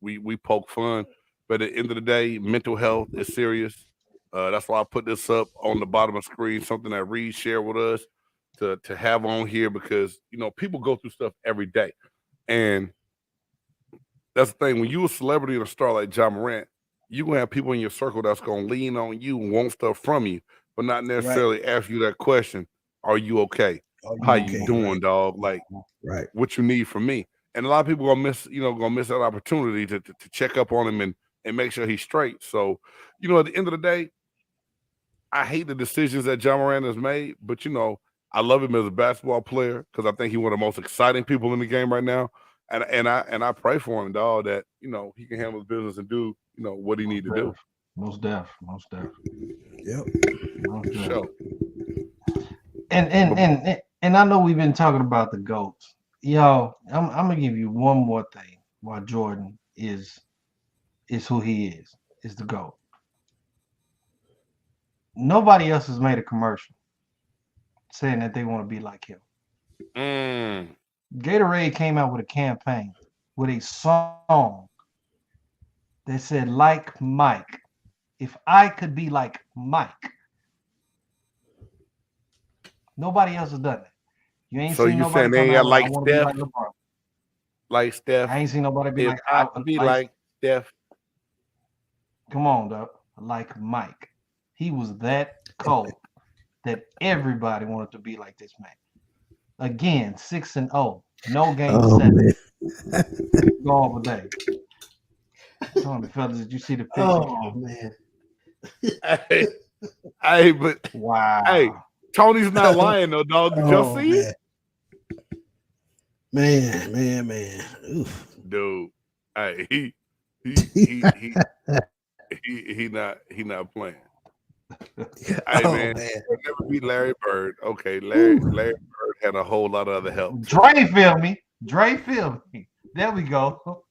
poke fun, but at the end of the day, mental health is serious. That's why I put this up on the bottom of the screen, something that Reed shared with us to have on here, because people go through stuff every day, and that's the thing. When you're a celebrity and a star like Ja Morant, you gonna have people in your circle that's gonna lean on you and want stuff from you, but not necessarily ask you that question: are you okay? How you doing, dog? Like, what you need from me? And a lot of people gonna miss that opportunity to check up on him and make sure he's straight. So, at the end of the day, I hate the decisions that Ja Morant has made, but I love him as a basketball player because I think he's one of the most exciting people in the game right now. And I pray for him, dog, that he can handle his business and do what he need to do. Most def. Yep. Most def. Sure. And I know we've been talking about the GOATs. Yo, I'm gonna give you one more thing why Jordan is who he is the GOAT. Nobody else has made a commercial saying that they want to be like him. Gatorade came out with a campaign with a song that said, like Mike. If I could be like Mike. Nobody else has done that. You ain't so seen you nobody saying they ain't like Steph? Like LeBron. Like Steph? I ain't seen nobody be if I could be like Steph. Come on, dog. Like Mike. He was that cold that everybody wanted to be like this man. Again, 6-0. No game 7. Go over there. Tell me, fellas, did you see the picture? Oh man. Hey, but wow. Hey, Tony's not lying though, dog. Did y'all see it? Man. Oof. Dude. Hey, he not playing. Hey man, he'll never be Larry Bird. Okay, Larry Bird had a whole lot of other help. Dre feel me. There we go.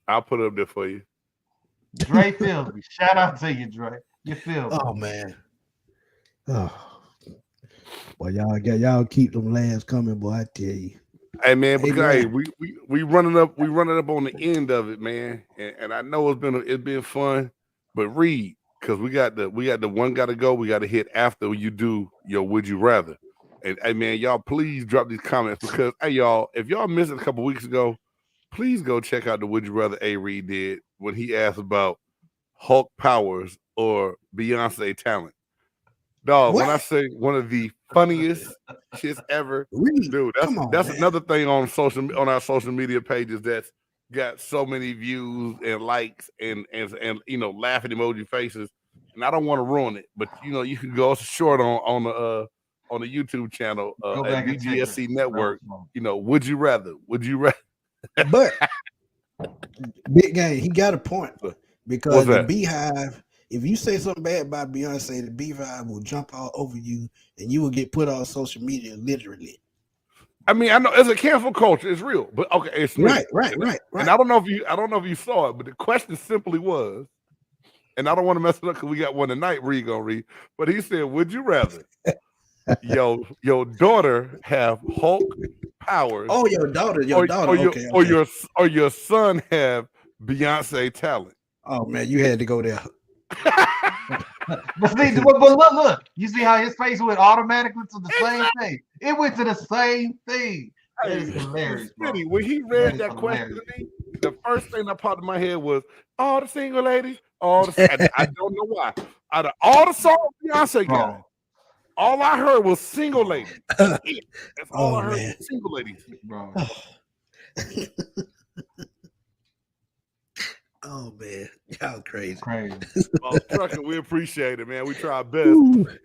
I'll put it up there for you. Dre feels me. Shout out to you, Dre. You feel me? Oh man. Oh. Well, y'all keep them lands coming, boy. I tell you. Hey man, because we running up on the end of it, man. And I know it's been fun, but Reed, because we got the one gotta go, we gotta hit after you do your would you rather. And hey man, y'all please drop these comments, because hey y'all, if y'all missed it a couple weeks ago, please go check out the would you rather A Reed did when he asked about Hulk powers or Beyonce talent. Dog, when I say one of the funniest shits ever, dude, that's another thing on our social media pages that's got so many views and likes and laughing emoji faces. And I don't want to ruin it, but you can go short on the YouTube channel at BGSC Network. Would you rather? But Big Game, he got a point, because the Beehive. If you say something bad about Beyonce, the Beehive will jump all over you, and you will get put on social media literally. I mean, I know it's a cancel culture. It's real, but okay, it's right. And I don't know if you saw it, but the question simply was, and I don't want to mess it up because we got one tonight. Reed gonna read, but he said, "Would you rather your daughter have Hulk powers? Oh, your daughter, or your son have Beyonce talent?" Oh man, you had to go there. But look, you see how his face went automatically to the same thing. It went to the same thing. That is hilarious, bro. When he read that question to me, the first thing that popped in my head was all the single ladies, I don't know why. Out of all the songs Beyonce got, all I heard was single ladies. That's all I heard was single ladies, bro. Oh man, y'all crazy. Well, Trucker, we appreciate it, man. We try our best.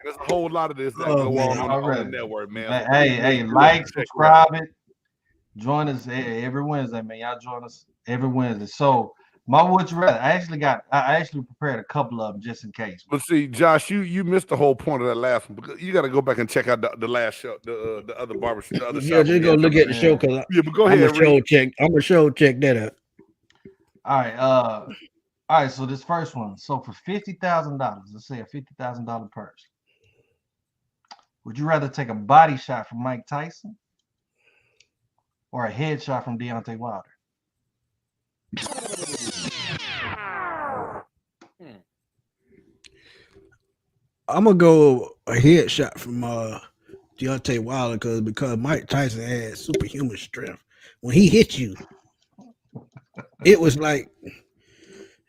There's a whole lot of this that go on the network, man. Hey, like, subscribe it. Join us every Wednesday, man. Y'all join us every Wednesday. So My would you rather? I actually prepared a couple of them just in case. But see, Josh, you missed the whole point of that last one because you got to go back and check out the last show, the other barbershop, the other Yeah, shop. just go look at the show because but go I'm ahead, gonna show check that out. All right, all right. So this first one. So for $50,000, let's say a $50,000 purse. Would you rather take a body shot from Mike Tyson or a headshot from Deontay Wilder? I'm gonna go a headshot from Deontay Wilder because Mike Tyson had superhuman strength. When he hit you, it was like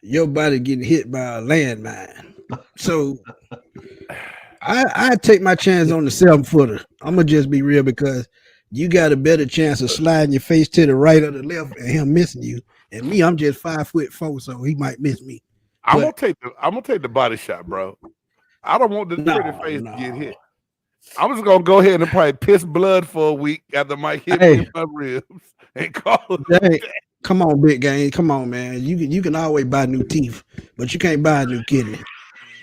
your body getting hit by a landmine. So I take my chance on the 7-footer. I'm gonna just be real because you got a better chance of sliding your face to the right or the left and him missing you. And me, I'm just 5'4", so he might miss me. I'm gonna take the body shot, bro. I don't want the pretty face to get hit. I'm just gonna go ahead and probably piss blood for a week after Mike hit me in my ribs and call it. Come on, big game. Come on, man. You can always buy new teeth, but you can't buy a new kidney.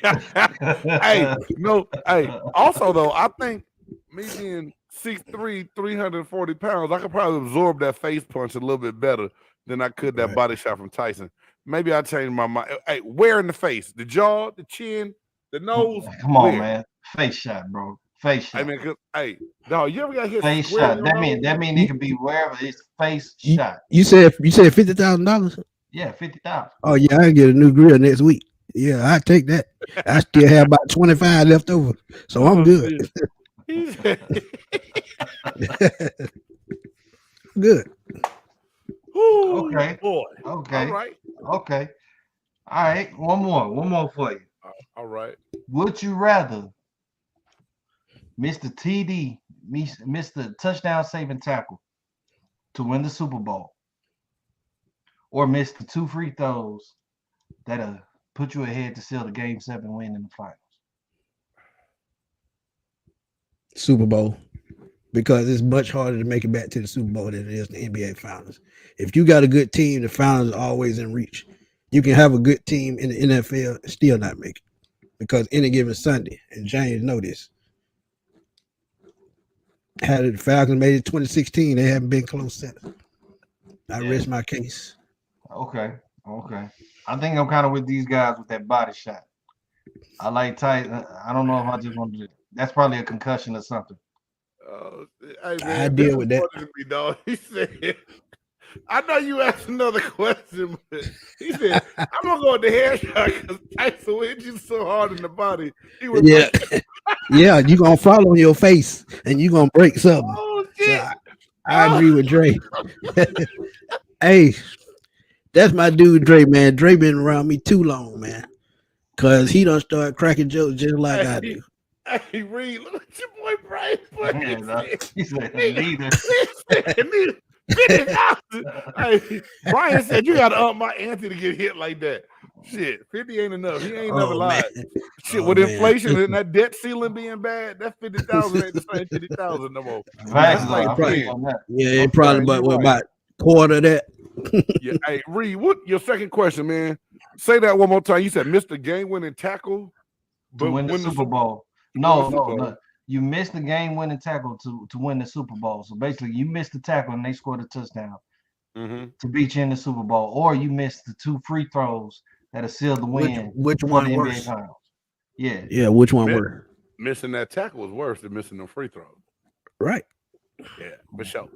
Hey, no, hey. Also, though, I think me being 6'3", 340 pounds, I could probably absorb that face punch a little bit better than I could that body shot from Tyson. Maybe I changed my mind. Hey, where in the face? The jaw, the chin, the nose? Come on, man. Face shot, bro. Face shot. I mean, hey, dog, you ever got hit face shot? That mean it can be wherever it's face shot. You said $50,000? Yeah, 50,000. Oh yeah, I get a new grill next week. Yeah, I take that. I still have about 25 left over, so I'm good. Good. Ooh, okay. Boy. Okay. All right. Okay. All right. One more for you. All right. Would you rather miss the TD, miss the touchdown saving tackle to win the Super Bowl, or miss the 2 free throws that'll put you ahead to seal the Game 7 win in the finals? Super Bowl, because it's much harder to make it back to the Super Bowl than it is the NBA Finals. If you got a good team, the finals are always in reach. You can have a good team in the NFL and still not make it, because any given Sunday, and James know this, had the Falcons made it 2016, they haven't been close since. I rest my case. Okay. I think I'm kind of with these guys with that body shot. I like Tyson. I don't know if I just want to do that. That's probably a concussion or something. Hey, man, I deal with that. Me, dog. He said, I know you asked another question, but he said, I'm going to go with the headshot because Tyson hit you so hard in the body. He was yeah, you're going to fall on your face and you're going to break something. Oh, shit. So I agree with Dre. Hey, that's my dude, Dre, man. Dre been around me too long, man. Because he done start cracking jokes just like I do. Hey, Reed, look at your boy Brian. He said, neither. 50,000. Hey, Brian said you got to up my ante to get hit like that. Shit, 50 ain't enough. He ain't never lied. Shit, with inflation and that debt ceiling being bad, that 50,000 ain't the same 50,000 no more. It probably about quarter of that. Yeah, hey, Reed, what your second question, man? Say that one more time. You said missed the game-winning tackle to win the Super Bowl. No. You missed the game-winning tackle to win the Super Bowl. So basically, you missed the tackle and they scored a touchdown to beat you in the Super Bowl, or you missed the 2 free throws that sealed the win. Which one worse? Yeah. Which one worse? Missing that tackle was worse than missing the free throws. Right. Yeah, for sure.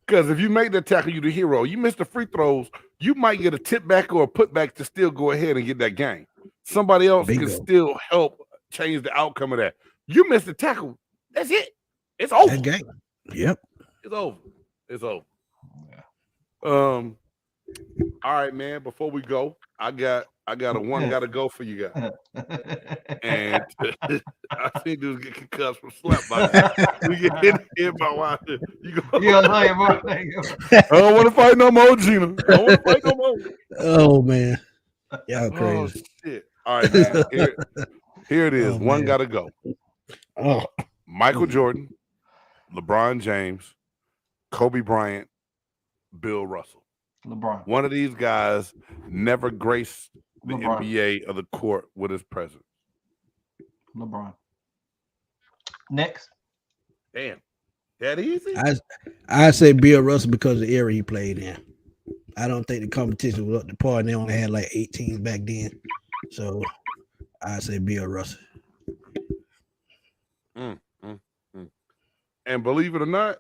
Because if you make that tackle, you the hero. You miss the free throws, you might get a tip back or a putback to still go ahead and get that game. Somebody else can still help change the outcome of that. You miss the tackle, that's it. It's over. That game. Yep. It's over. Yeah. All right, man. Before we go, I got a one gotta go for you guys. And I see dudes get concussed from slap by we get hit by Wilder. You go. I don't want to fight no more, Gina. I don't want to fight no more. Oh man. Y'all crazy. Oh shit. All right, man. Here it is. One gotta go. Oh. Michael Jordan, LeBron James, Kobe Bryant, Bill Russell. LeBron. One of these guys never graced the LeBron. NBA or the court with his presence. LeBron. Next. Damn. That easy? I say Bill Russell because of the era he played in. I don't think the competition was up to par, and they only had like 8 teams back then. So I say Bill Russell. And believe it or not,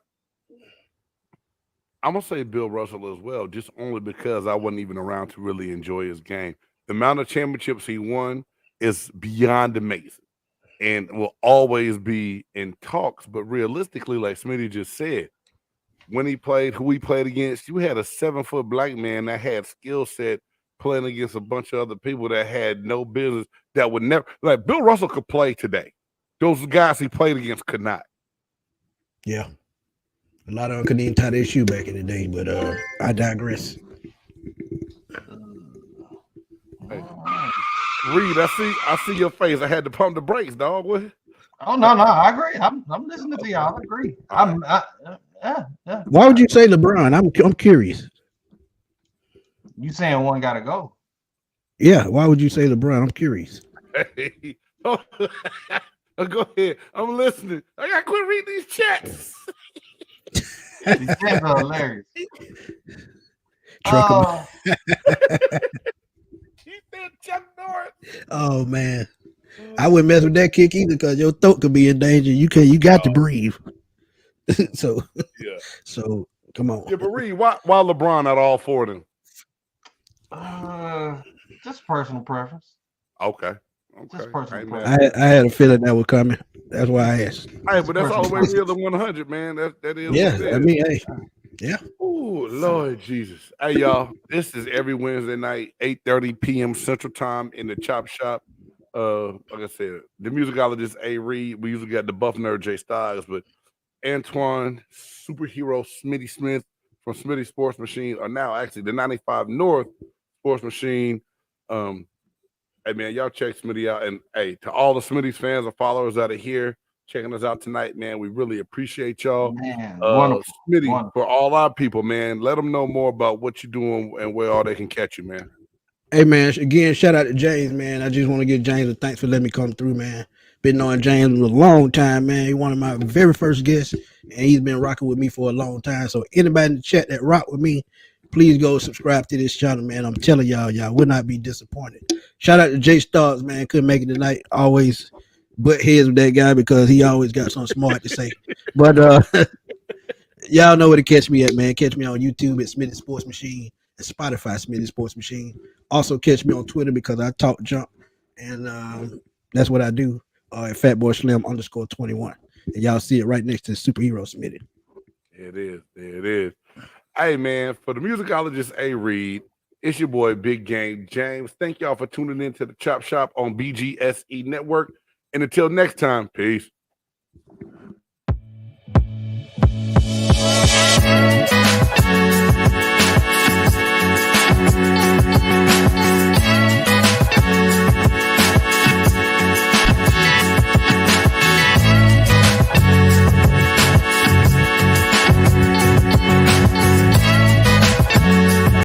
I'm going to say Bill Russell as well, just only because I wasn't even around to really enjoy his game. The amount of championships he won is beyond amazing and will always be in talks. But realistically, like Smitty just said, when he played, who he played against, you had a 7-foot black man that had skill set playing against a bunch of other people that had no business, that would never, like Bill Russell could play today. Those guys he played against could not. Yeah. A lot of them couldn't even tie their shoe back in the day, but I digress. Hey. Reed, I see your face. I had to pump the brakes, dog. What? Oh no, I agree. I'm listening to y'all. I agree. Yeah. Why would you say LeBron? I'm curious. You saying one gotta go? Yeah, why would you say LeBron? I'm curious. Hey. Oh, go ahead. I'm listening. I gotta quit reading these chats. These chats are hilarious. Truck He said Chuck Norris. Oh man, I wouldn't mess with that kick either because your throat could be in danger. You got to breathe. So yeah. So come on. Yeah, but Reed, why LeBron not all for them? Just personal preference. Okay. Just personal preference. I had a feeling that was coming. That's why I asked. Hey, but that's all the way real to 100, man. That is. Yeah, I mean, hey, yeah. Oh Lord Jesus! Hey y'all, this is every Wednesday night, 8:30 p.m. Central Time in the Chop Shop. Like I said, the musicologist A. Reed. We usually got the buff nerd J. Styles, but Antoine, superhero Smitty Smith from Smitty Sports Machine are now actually the 95 North Sports Machine. Hey man, y'all check Smitty out, and hey, to all the Smitty's fans and followers that are here checking us out tonight, man, we really appreciate y'all. Man, Smitty, wonderful. for all our people, man, let them know more about what you're doing and where all they can catch you, man. Hey man, again, shout out to James, man. I just want to give James a thanks for letting me come through, man. Been knowing James a long time, man. He's one of my very first guests, and he's been rocking with me for a long time. So anybody in the chat that rock with me, please go subscribe to this channel, man. I'm telling y'all will not be disappointed. Shout out to Jay Stars, man. Couldn't make it tonight. Always butt heads with that guy because he always got something smart to say. But y'all know where to catch me at, man. Catch me on YouTube at Smitty Sports Machine and Spotify Smitty Sports Machine. Also catch me on Twitter because I talk junk, and that's what I do. At Phat Boi Slim _21. And y'all see it right next to Superhero Smitty. It is. Hey man, for the musicologist A. Reed, it's your boy Big Game James. Thank y'all for tuning in to the Chop Shop on BGSE Network. And until next time, peace.